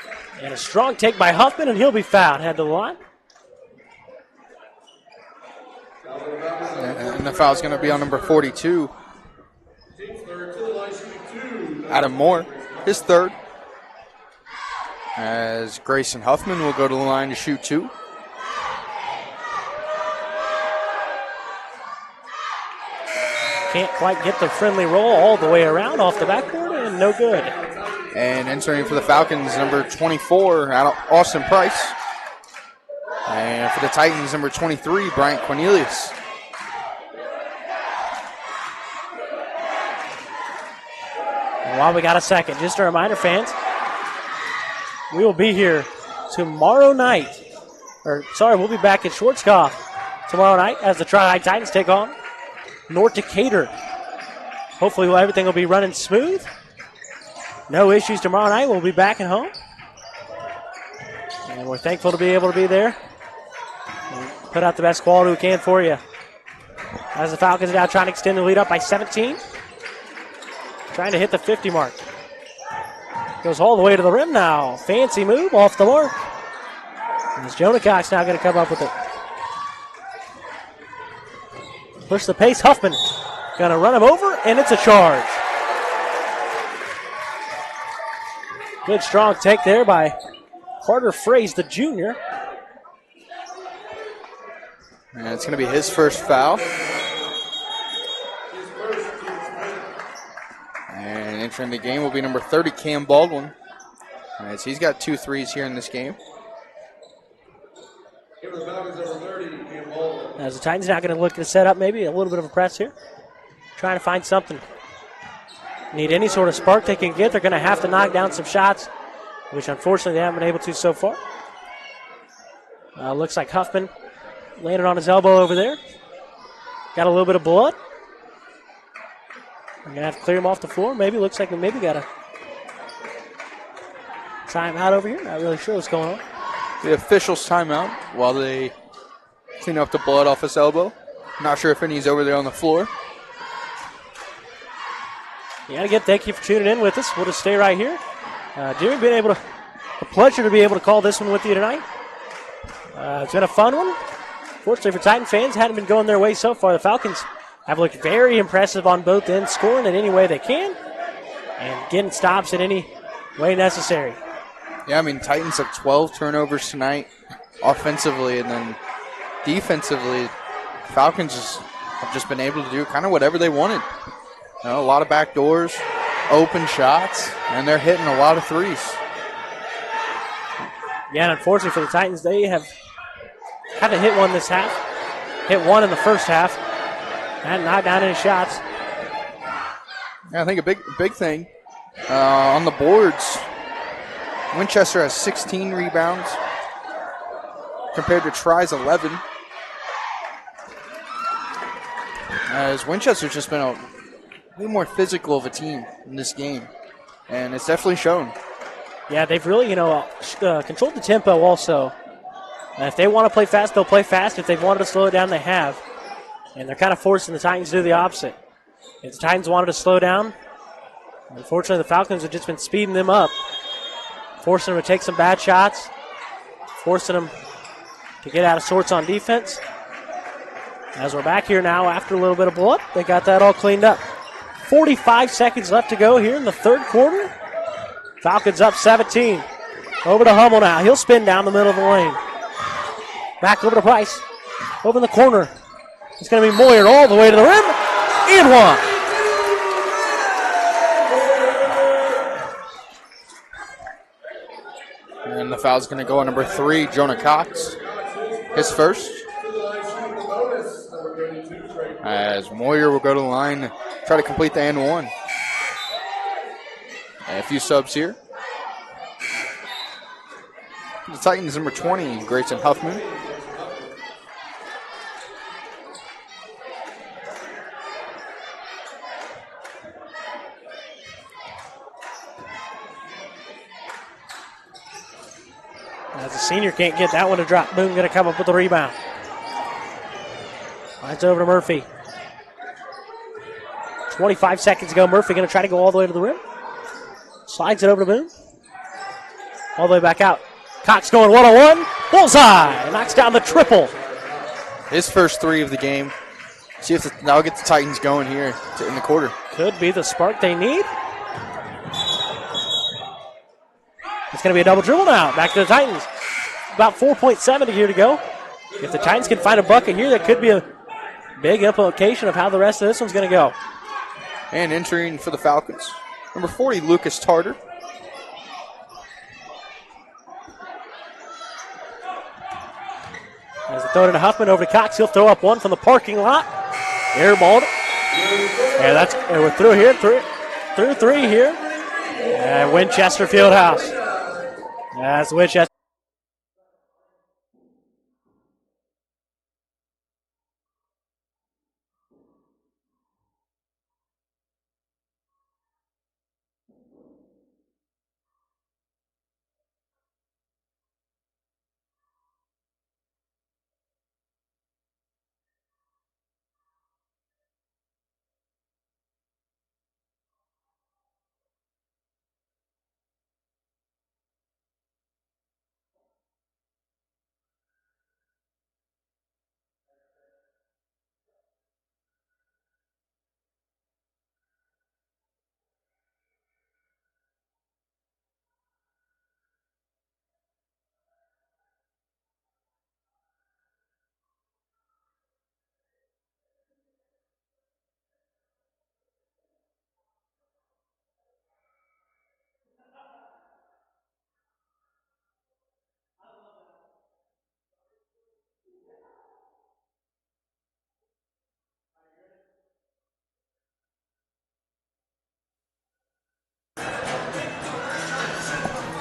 And a strong take by Huffman, and he'll be fouled. Head to the line. And the foul's going to be on number 42. Adam Moore, his third. As Grayson Huffman will go to the line to shoot 2. Can't quite get the friendly roll all the way around off the backboard, and no good. And entering for the Falcons, number 24, Austin Price. And for the Titans, number 23, Bryant Cornelius. And while we got a second, just a reminder, fans, we will be here tomorrow night. We'll be back at Schwarzkopf tomorrow night as the Tri-High Titans take on North Decatur. Hopefully everything will be running smooth. No issues tomorrow night. We'll be back at home. And we're thankful to be able to be there and put out the best quality we can for you. As the Falcons are now trying to extend the lead up by 17. Trying to hit the 50 mark. Goes all the way to the rim now. Fancy move off the mark. As Jonah Cox now going to come up with it. Push the pace. Huffman going to run him over, and it's a charge. Good strong take there by Carter Fraze, the junior. And it's going to be his first foul. And entering the game will be number 30, Cam Baldwin. As he's got 2 threes here in this game. As the Titans not going to look to set up maybe a little bit of a press here. Trying to find something. Need any sort of spark they can get. They're going to have to knock down some shots, which unfortunately they haven't been able to so far. Looks like Huffman landed on his elbow over there. Got a little bit of blood. We're going to have to clear him off the floor. Looks like we maybe got a timeout over here. Not really sure what's going on. The officials timeout while they clean up the blood off his elbow. Not sure if any's over there on the floor. Yeah, again, thank you for tuning in with us. We'll just stay right here. Jimmy, a pleasure to be able to call this one with you tonight. It's been a fun one. Fortunately for Titan fans, hadn't been going their way so far. The Falcons have looked very impressive on both ends, scoring in any way they can and getting stops in any way necessary. Yeah, Titans have 12 turnovers tonight offensively, and then defensively, Falcons have just been able to do kind of whatever they wanted. A lot of back doors, open shots, and they're hitting a lot of threes. Yeah, and unfortunately for the Titans, they have had to hit one this half. Hit one in the first half. And knocked down any shots. Yeah, I think a big thing on the boards, Winchester has 16 rebounds compared to Tri's 11. As Winchester's just been a way more physical of a team in this game, and it's definitely shown. Yeah, they've really, controlled the tempo also. If they want to play fast, they'll play fast. If they wanted to slow it down, they have. And they're kind of forcing the Titans to do the opposite. If the Titans wanted to slow down, unfortunately the Falcons have just been speeding them up, forcing them to take some bad shots, forcing them to get out of sorts on defense. As we're back here now after a little bit of blow-up, they got that all cleaned up. 45 seconds left to go here in the third quarter. Falcons up 17. Over to Hummel now. He'll spin down the middle of the lane. Back over to Price. Over in the corner. It's going to be Moyer all the way to the rim. And one. And the foul's going to go on number 3, Jonah Cox. His first. As Moyer will go to the line, try to complete the and one. And a few subs here. The Titans, number 20, Grayson Huffman. As the senior can't get that one to drop, Boone going to come up with the rebound. It's over to Murphy. 25 seconds ago, Murphy going to try to go all the way to the rim. Slides it over to Boone. All the way back out. Cox going one-on-one. Bullseye. Knocks down the triple. His first 3 of the game. See if now get the Titans going here in the quarter. Could be the spark they need. It's going to be a double dribble now. Back to the Titans. About 4.7 here to go. If the Titans can find a bucket here, that could be a big implication of how the rest of this one's going to go. And entering for the Falcons, number 40, Lucas Tarter. As they throw it to Huffman, over to Cox. He'll throw up one from the parking lot. Airballed it. And we're through here, through 3 here. And Winchester Fieldhouse. That's Winchester.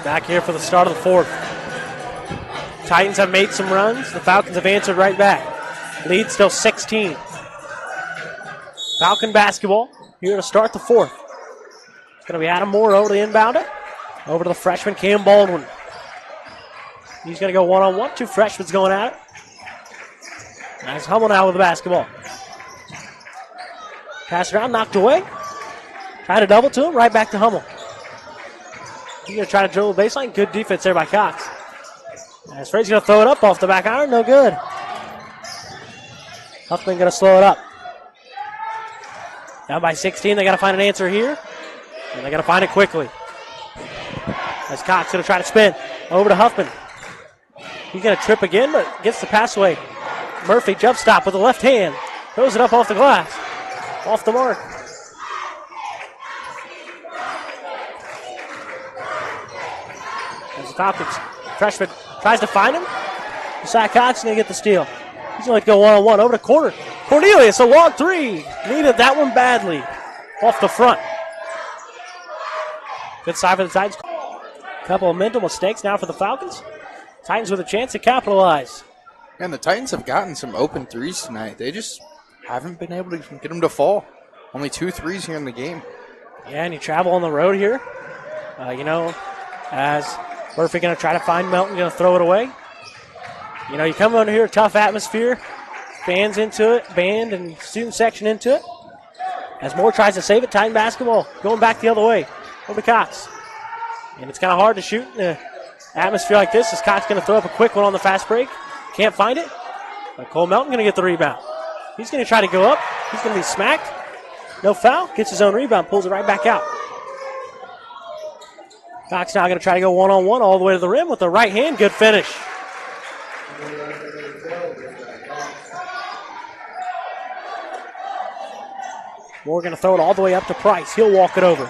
Back here for the start of the 4th. Titans have made some runs. The Falcons have answered right back. Lead still 16. Falcon basketball here to start the 4th. It's going to be Adam Moore over to the inbounder. Over to the freshman, Cam Baldwin. He's going to go one-on-one. 2 freshmen going at it. Nice Hummel now with the basketball. Pass around, knocked away. Try to double to him, right back to Hummel. He's going to try to dribble the baseline. Good defense there by Cox. As Freddie's going to throw it up off the back iron. No good. Huffman going to slow it up. Down by 16. They got to find an answer here. And they got to find it quickly. As Cox going to try to spin. Over to Huffman. He's going to trip again, but gets the pass away. Murphy jump stop with the left hand. Throws it up off the glass. Off the mark. As the Falcons freshman tries to find him. Josiah Cox is going to get the steal. He's going to go one-on-one over to corner. Cornelius, a long 3. Needed that one badly. Off the front. Good side for the Titans. Couple of mental mistakes now for the Falcons. Titans with a chance to capitalize. And the Titans have gotten some open 3s tonight. They just haven't been able to get them to fall. Only 2 3s here in the game. Yeah, and you travel on the road here. As Murphy going to try to find Melton, going to throw it away. You come under here, tough atmosphere. Fans into it, band and student section into it. As Moore tries to save it, Titan basketball going back the other way. Over to Cox. And it's kind of hard to shoot in an atmosphere like this. As Cox going to throw up a quick one on the fast break. Can't find it. But Cole Melton going to get the rebound. He's going to try to go up. He's going to be smacked. No foul. Gets his own rebound. Pulls it right back out. Cox now going to try to go one-on-one all the way to the rim with the right hand. Good finish. Moore going to throw it all the way up to Price. He'll walk it over.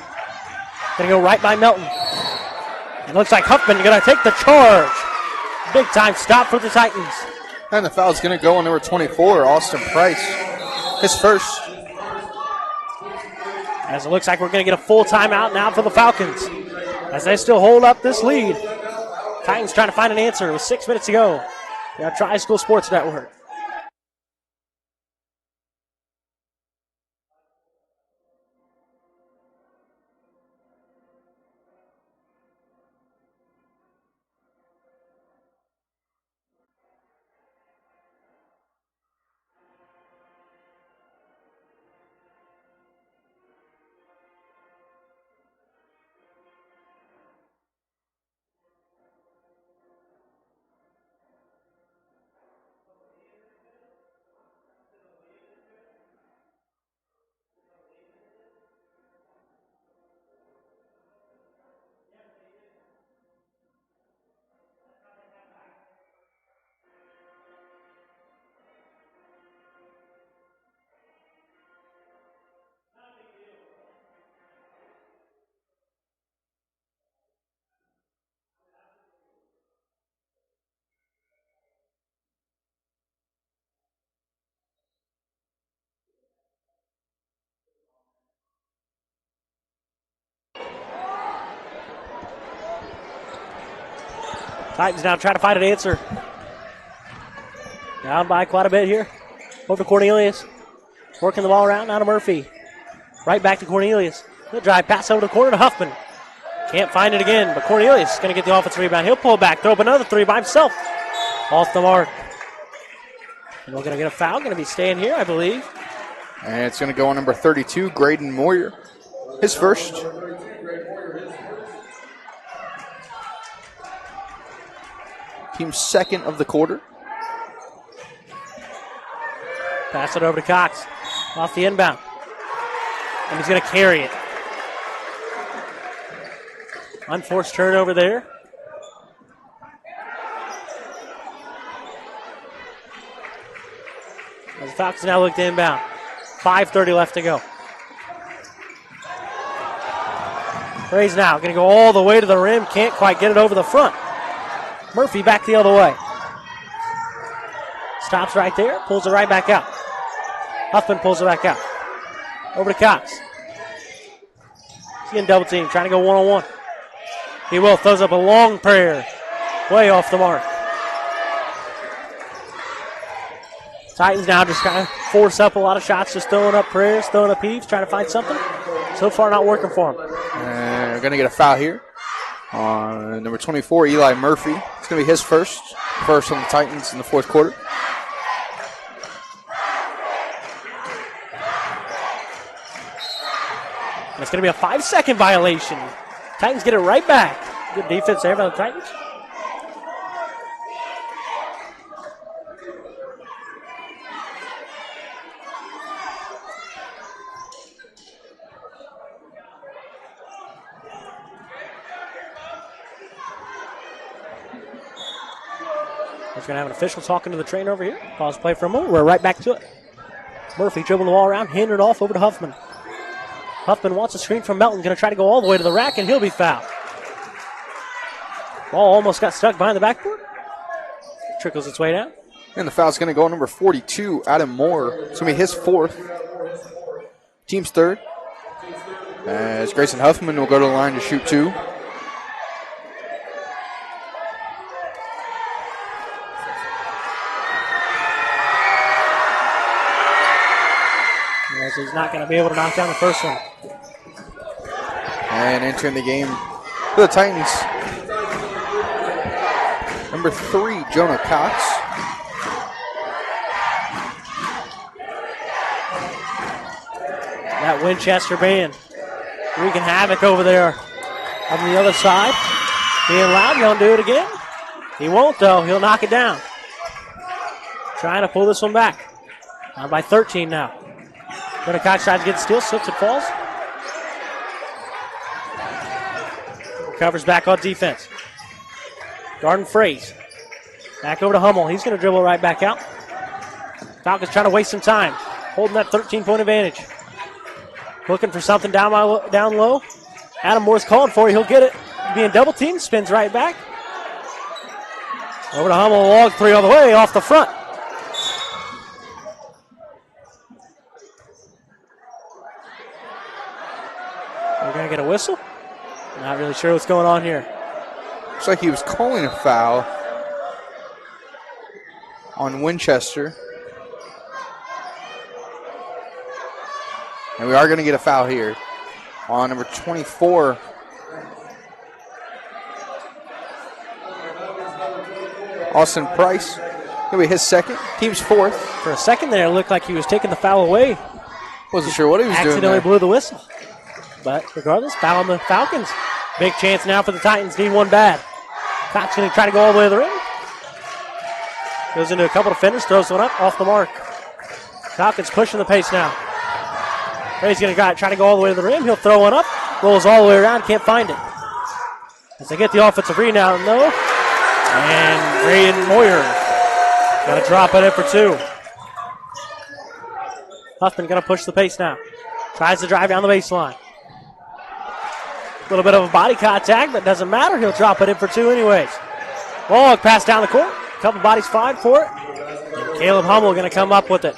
Going to go right by Melton. It looks like Huffman going to take the charge. Big time stop for the Titans. And the foul's going to go on number 24, Austin Price. His first. As it looks like we're going to get a full timeout now for the Falcons. As they still hold up this lead. Titans trying to find an answer with 6 minutes to go. Now Tri-School Sports Network. Titans now trying to find an answer. Down by quite a bit here. Over to Cornelius. Working the ball around. Now to Murphy. Right back to Cornelius. He'll drive pass over the corner to Huffman. Can't find it again, but Cornelius is going to get the offensive rebound. He'll pull back, throw up another three by himself. Off the mark. And we're going to get a foul. Going to be staying here, I believe. And it's going to go on number 32, Graydon Moyer. His first. Team's second of the quarter. Pass it over to Cox. Off the inbound. And he's going to carry it. Unforced turnover there. As the Falcons now look to inbound. 5:30 left to go. Gray's now going to go all the way to the rim. Can't quite get it over the front. Murphy back the other way. Stops right there. Pulls it right back out. Huffman pulls it back out. Over to Cox. He's getting double team. Trying to go one-on-one. He will. Throws up a long prayer. Way off the mark. Titans now just trying to force up a lot of shots. Just throwing up prayers, throwing up heaves, trying to find something. So far not working for them. We're going to get a foul here. Number 24, Eli Murphy. It's going to be his first on the Titans in the fourth quarter. And it's going to be a 5-second violation. Titans get it right back. Good defense there by the Titans. He's going to have an official talking to the trainer over here. Pause play for a moment. We're right back to it. Murphy dribbling the ball around, handing it off over to Huffman. Huffman wants a screen from Melton. Going to try to go all the way to the rack, and he'll be fouled. Ball almost got stuck behind the backboard. Trickles its way down. And the foul's going to go on number 42, Adam Moore. It's going to be his fourth. Team's third. As Grayson Huffman will go to the line to shoot two. As he's not going to be able to knock down the first one. And entering the game for the Titans, number 3, Jonah Cox. That Winchester band wreaking havoc over there on the other side. Being loud, he'll do it again. He won't, though. He'll knock it down. Trying to pull this one back. Down by 13 now. Jonah Cox tries to get the steal, slips and falls. Recovers back on defense. Garden Fraze. Back over to Hummel. He's going to dribble right back out. Falcons trying to waste some time. Holding that 13-point advantage. Looking for something down low. Adam Moore's called for it. He'll get it. Being double teamed. Spins right back. Over to Hummel. Log three all the way off the front. We're going to get a whistle. Not really sure what's going on here. Looks like he was calling a foul on Winchester. And we are going to get a foul here on number 24. Austin Price. He'll be his second. Team's fourth. For a second there, it looked like he was taking the foul away. Wasn't sure what he was doing Accidentally there. blew the whistle. But regardless, foul on the Falcons. Big chance now for the Titans. Need one bad. Cox going to try to go all the way to the rim. Goes into a couple of defenders, throws one up, off the mark. Falcons pushing the pace now. He's going to try to go all the way to the rim. He'll throw one up, rolls all the way around, can't find it. As they get the offensive rebound, no. And Braden Moyer got to drop it in for two. Huffman going to push the pace now. Tries to drive down the baseline. A little bit of a body contact, but doesn't matter. He'll drop it in for two anyways. Long pass down the court. A couple bodies flying for it. And Caleb Hummel going to come up with it.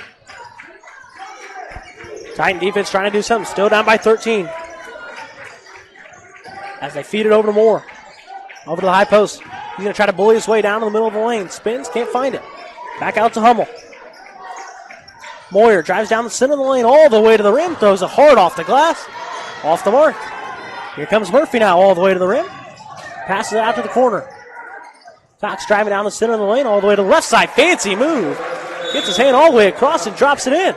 Titan defense trying to do something. Still down by 13. As they feed it over to Moore. Over to the high post. He's going to try to bully his way down to the middle of the lane. Spins, can't find it. Back out to Hummel. Moyer drives down the center of the lane all the way to the rim. Throws it hard off the glass. Off the mark. Here comes Murphy now all the way to the rim. Passes it out to the corner. Cox driving down the center of the lane all the way to the left side. Fancy move. Gets his hand all the way across and drops it in.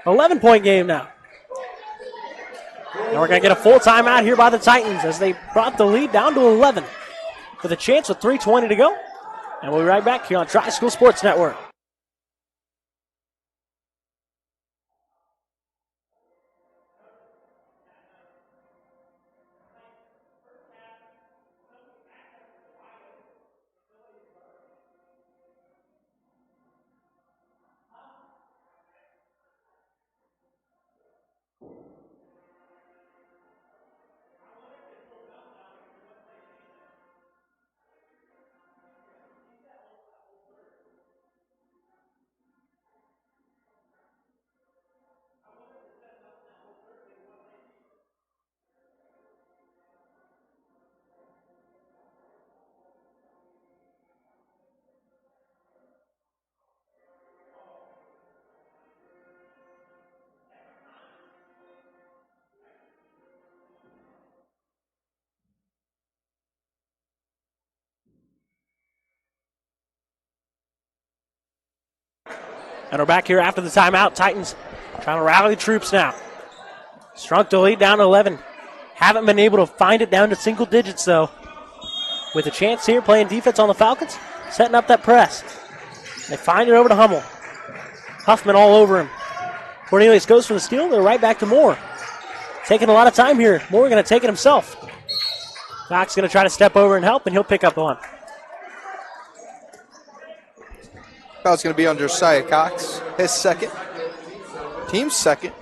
11-point game now. And we're going to get a full timeout here by the Titans as they brought the lead down to 11 with a chance with 3:20 to go. And we'll be right back here on Tri-School Sports Network. And we're back here after the timeout. Titans trying to rally the troops now. Shrunk the lead down to 11. Haven't been able to find it down to single digits, though. With a chance here, playing defense on the Falcons, setting up that press. They find it over to Hummel. Huffman all over him. Cornelius goes for the steal. They're right back to Moore. Taking a lot of time here. Moore going to take it himself. Cox going to try to step over and help, and he'll pick up the one. Foul's going to be on Josiah Cox. His second. Team's second.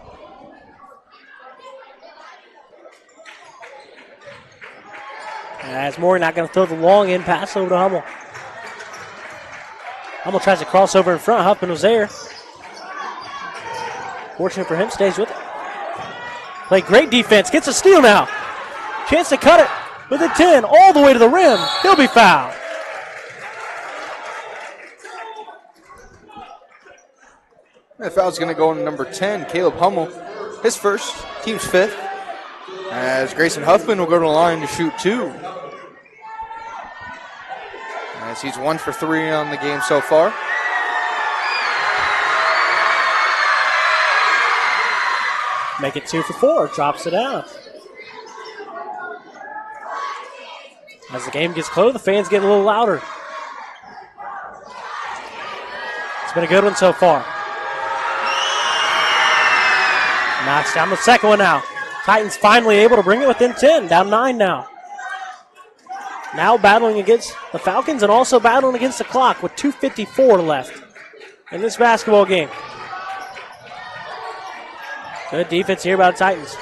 As Moore not going to throw the long in pass over to Hummel. Hummel tries to cross over in front. Huffman was there. Fortunate for him, stays with it. Play great defense. Gets a steal now. Chance to cut it with a 10 all the way to the rim. He'll be fouled. That foul's going to go on number 10, Caleb Hummel. His first, team's fifth. As Grayson Huffman will go to the line to shoot two. As he's 1 for 3 on the game so far. Make it 2 for 4. Drops it down. As the game gets close, the fans get a little louder. It's been a good one so far. Knocks down the second one now. Titans finally able to bring it within 10. Down 9 now. Now battling against the Falcons and also battling against the clock with 2:54 left in this basketball game. Good defense here by the Titans.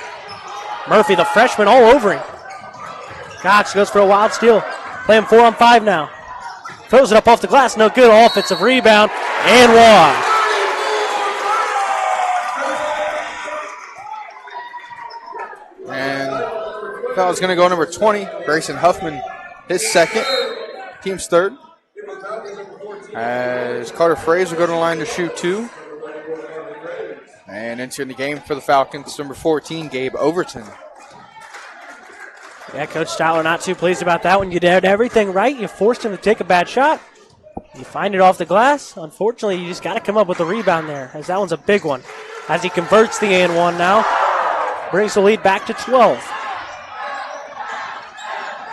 Murphy, the freshman, all over him. Cox goes for a wild steal. Playing 4-on-5 now. Throws it up off the glass. No good. Offensive rebound and one. Foul's going to go number 20, Grayson Huffman. his second, team's third. As Carter Fraser will go to the line to shoot 2. And entering the game for the Falcons, number 14, Gabe Overton. Yeah, Coach Styler not too pleased about that. When you did everything right, you forced him to take a bad shot. You find it off the glass. Unfortunately, you just got to come up with a rebound there, as that one's a big one. As he converts the and one now, brings the lead back to 12.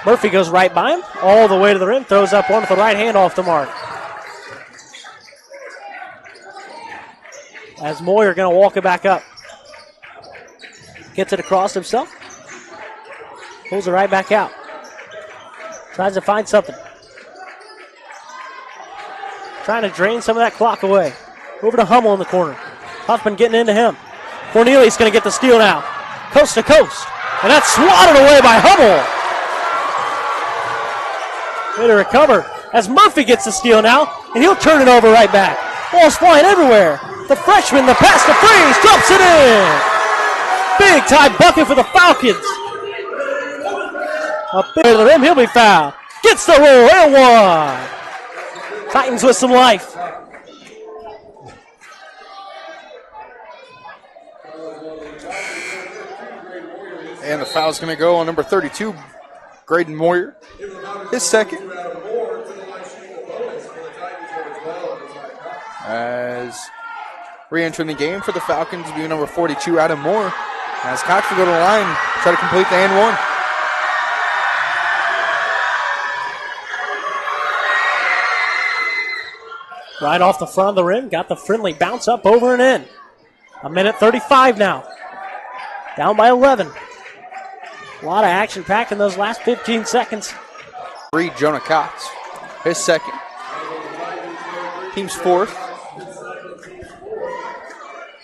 Murphy goes right by him, all the way to the rim, throws up one with the right hand off the mark. As Moyer going to walk it back up. Gets it across himself. Pulls it right back out. Tries to find something. Trying to drain some of that clock away. Over to Hummel in the corner. Huffman getting into him. Cornelius going to get the steal now. Coast to coast. And that's swatted away by Hummel. Way to recover. As Murphy gets the steal now, and he'll turn it over right back. Ball's flying everywhere. The freshman, the pass to Freeze, drops it in. Big time bucket for the Falcons. Up there to the rim, he'll be fouled. Gets the roll, and one. Titans with some life. And the foul's going to go on number 32, Graydon Moyer. His second. As re-entering the game for the Falcons will be number 42, Adam Moore. As Cox will go to the line, try to complete the and one. Right off the front of the rim, got the friendly bounce up over and in. 1:35 now. Down by 11. A lot of action packed in those last 15 seconds. Jonah Cox, his second. Team's fourth.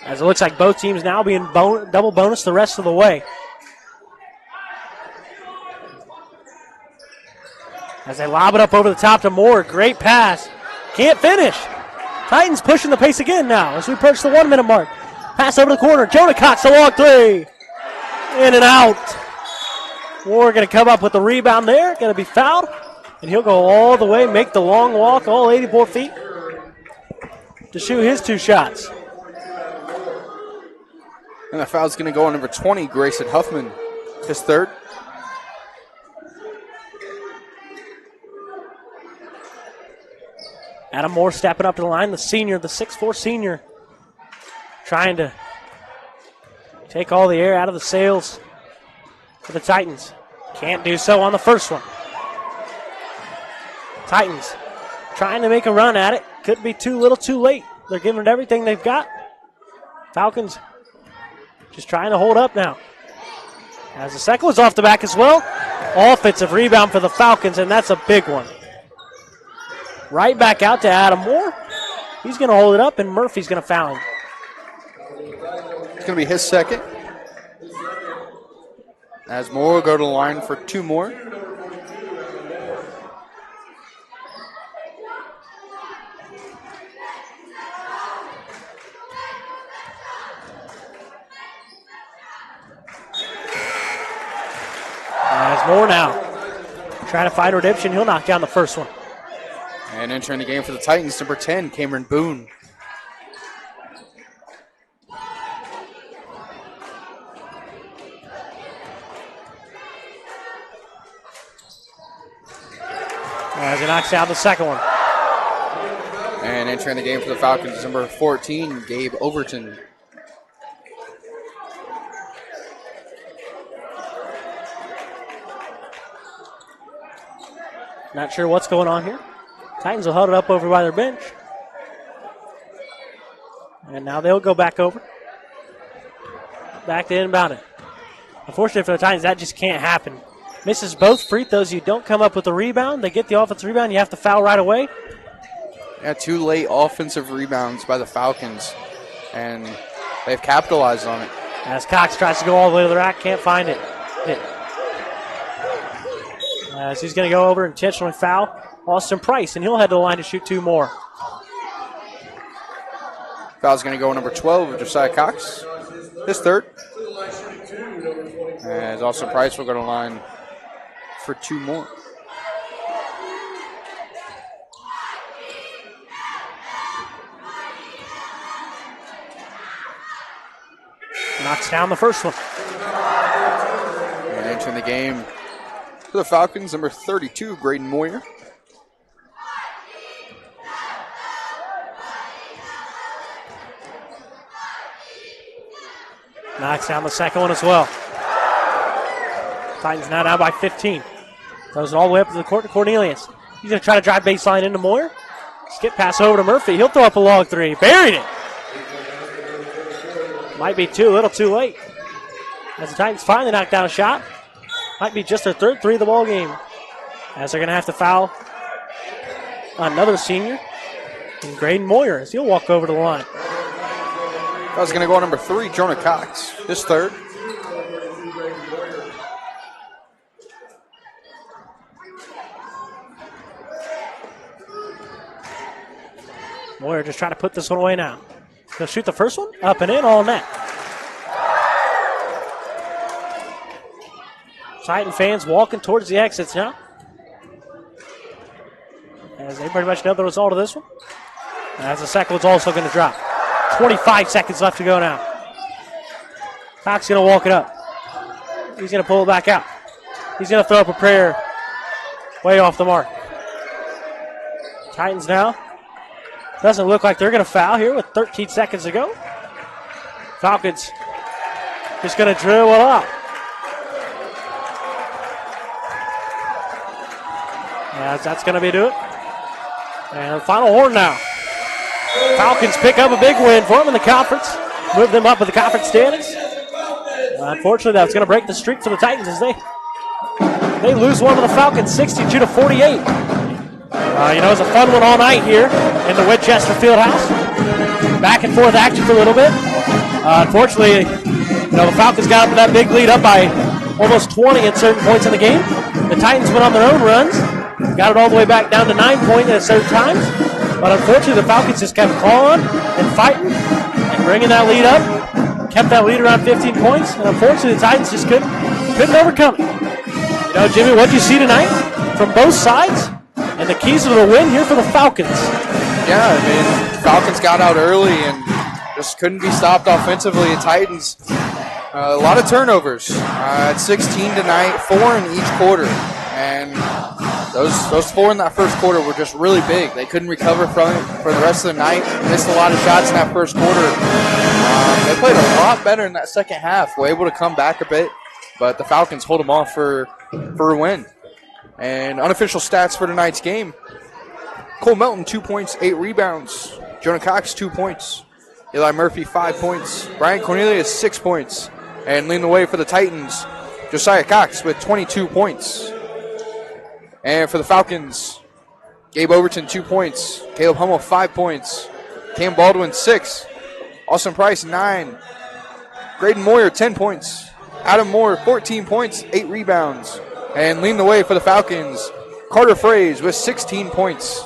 As it looks like both teams now being double bonus the rest of the way. As they lob it up over the top to Moore. Great pass. Can't finish. Titans pushing the pace again now as we approach the 1 minute mark. Pass over the corner. Jonah Cox, a long three. In and out. Moore going to come up with the rebound there. Going to be fouled. And he'll go all the way, make the long walk, all 84 feet, to shoot his 2 shots. And the foul's going to go on number 20, Grayson Huffman, his third. Adam Moore stepping up to the line, the senior, the 6'4 senior, trying to take all the air out of the sails for the Titans. Can't do so on the first one. Titans trying to make a run at it. Could be too little too late. They're giving it everything they've got. Falcons just trying to hold up now. As the second was off the back as well. Offensive rebound for the Falcons, and that's a big one. Right back out to Adam Moore. He's going to hold it up, and Murphy's going to foul him. It's going to be his second. As Moore will go to the line for 2 more. As Moore now trying to find redemption, he'll knock down the first one. And entering the game for the Titans, number 10, Cameron Boone. As he knocks down the second one. And entering the game for the Falcons, number 14, Gabe Overton. Not sure what's going on here. Titans will hold it up over by their bench. And now they'll go back over. Back to inbound it. Unfortunately for the Titans, that just can't happen. Misses both free throws. You don't come up with the rebound. They get the offensive rebound. You have to foul right away. Yeah, 2 late offensive rebounds by the Falcons. And they've capitalized on it. As Cox tries to go all the way to the rack, can't find it. As he's going to go over and intentionally foul Austin Price, and he'll head to the line to shoot 2 more. Foul's going to go number 12, Josiah Cox, his third. As Austin Price will go to the line for 2 more. Knocks down the first one. And entering the game for the Falcons, number 32, Graydon Moyer. Knocks down the second one as well. Titans now down by 15. Throws it all the way up to the court to Cornelius. He's going to try to drive baseline into Moyer. Skip pass over to Murphy. He'll throw up a long three. Buried it. Might be a little too late. As the Titans finally knock down a shot. Might be just their third three of the ball game. As they're going to have to foul another senior, and Graydon Moyer, as he'll walk over to the line. That was going to go on number 3, Jonah Cox, his third. Moyer just trying to put this one away now. He'll shoot the first one, up and in, all net. Titan fans walking towards the exits now. As they pretty much know the result of this one. As the second one's also going to drop. 25 seconds left to go now. Cox going to walk it up. He's going to pull it back out. He's going to throw up a prayer way off the mark. Titans now. Doesn't look like they're going to foul here with 13 seconds to go. Falcons just going to drill it up. As that's going to be do it. And the final horn now. Falcons pick up a big win for them in the conference. Move them up in the conference standings. Unfortunately, that's going to break the streak for the Titans as they lose one to the Falcons 62-48. It was a fun one all night here in the Winchester Fieldhouse. Back and forth action for a little bit. Unfortunately, the Falcons got up to that big lead up by almost 20 at certain points in the game. The Titans went on their own runs. Got it all the way back down to 9 points at certain times. But unfortunately, the Falcons just kept clawing and fighting and bringing that lead up. Kept that lead around 15 points. And unfortunately, the Titans just couldn't overcome it. Jimmy, what did you see tonight from both sides? And the keys to the win here for the Falcons. Yeah, Falcons got out early and just couldn't be stopped offensively. The Titans, a lot of turnovers. At 16 tonight, 4 in each quarter. And those 4 in that first quarter were just really big. They couldn't recover from it for the rest of the night. Missed a lot of shots in that first quarter. They played a lot better in that second half. Were able to come back a bit, but the Falcons hold them off for a win. And unofficial stats for tonight's game. Cole Melton, 2 points, 8 rebounds. Jonah Cox, 2 points. Eli Murphy, 5 points. Brian Cornelius, 6 points. And leading the way for the Titans, Josiah Cox with 22 points. And for the Falcons, Gabe Overton, 2 points. Caleb Hummel, 5 points. Cam Baldwin, 6. Austin Price, 9. Graydon Moyer, 10 points. Adam Moore, 14 points, 8 rebounds. And leading the way for the Falcons, Carter Fraze with 16 points.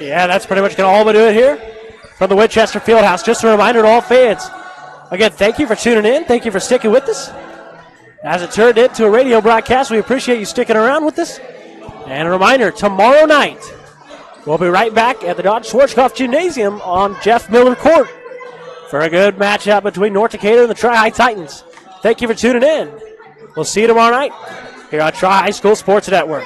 Yeah, that's pretty much going to all do it here from the Winchester Fieldhouse. Just a reminder to all fans. Again, thank you for tuning in. Thank you for sticking with us. As it turned into a radio broadcast, we appreciate you sticking around with us. And a reminder, tomorrow night, we'll be right back at the Dodge Schwarzkopf Gymnasium on Jeff Miller Court for a good matchup between North Decatur and the Tri-High Titans. Thank you for tuning in. We'll see you tomorrow night here on Tri-High School Sports Network.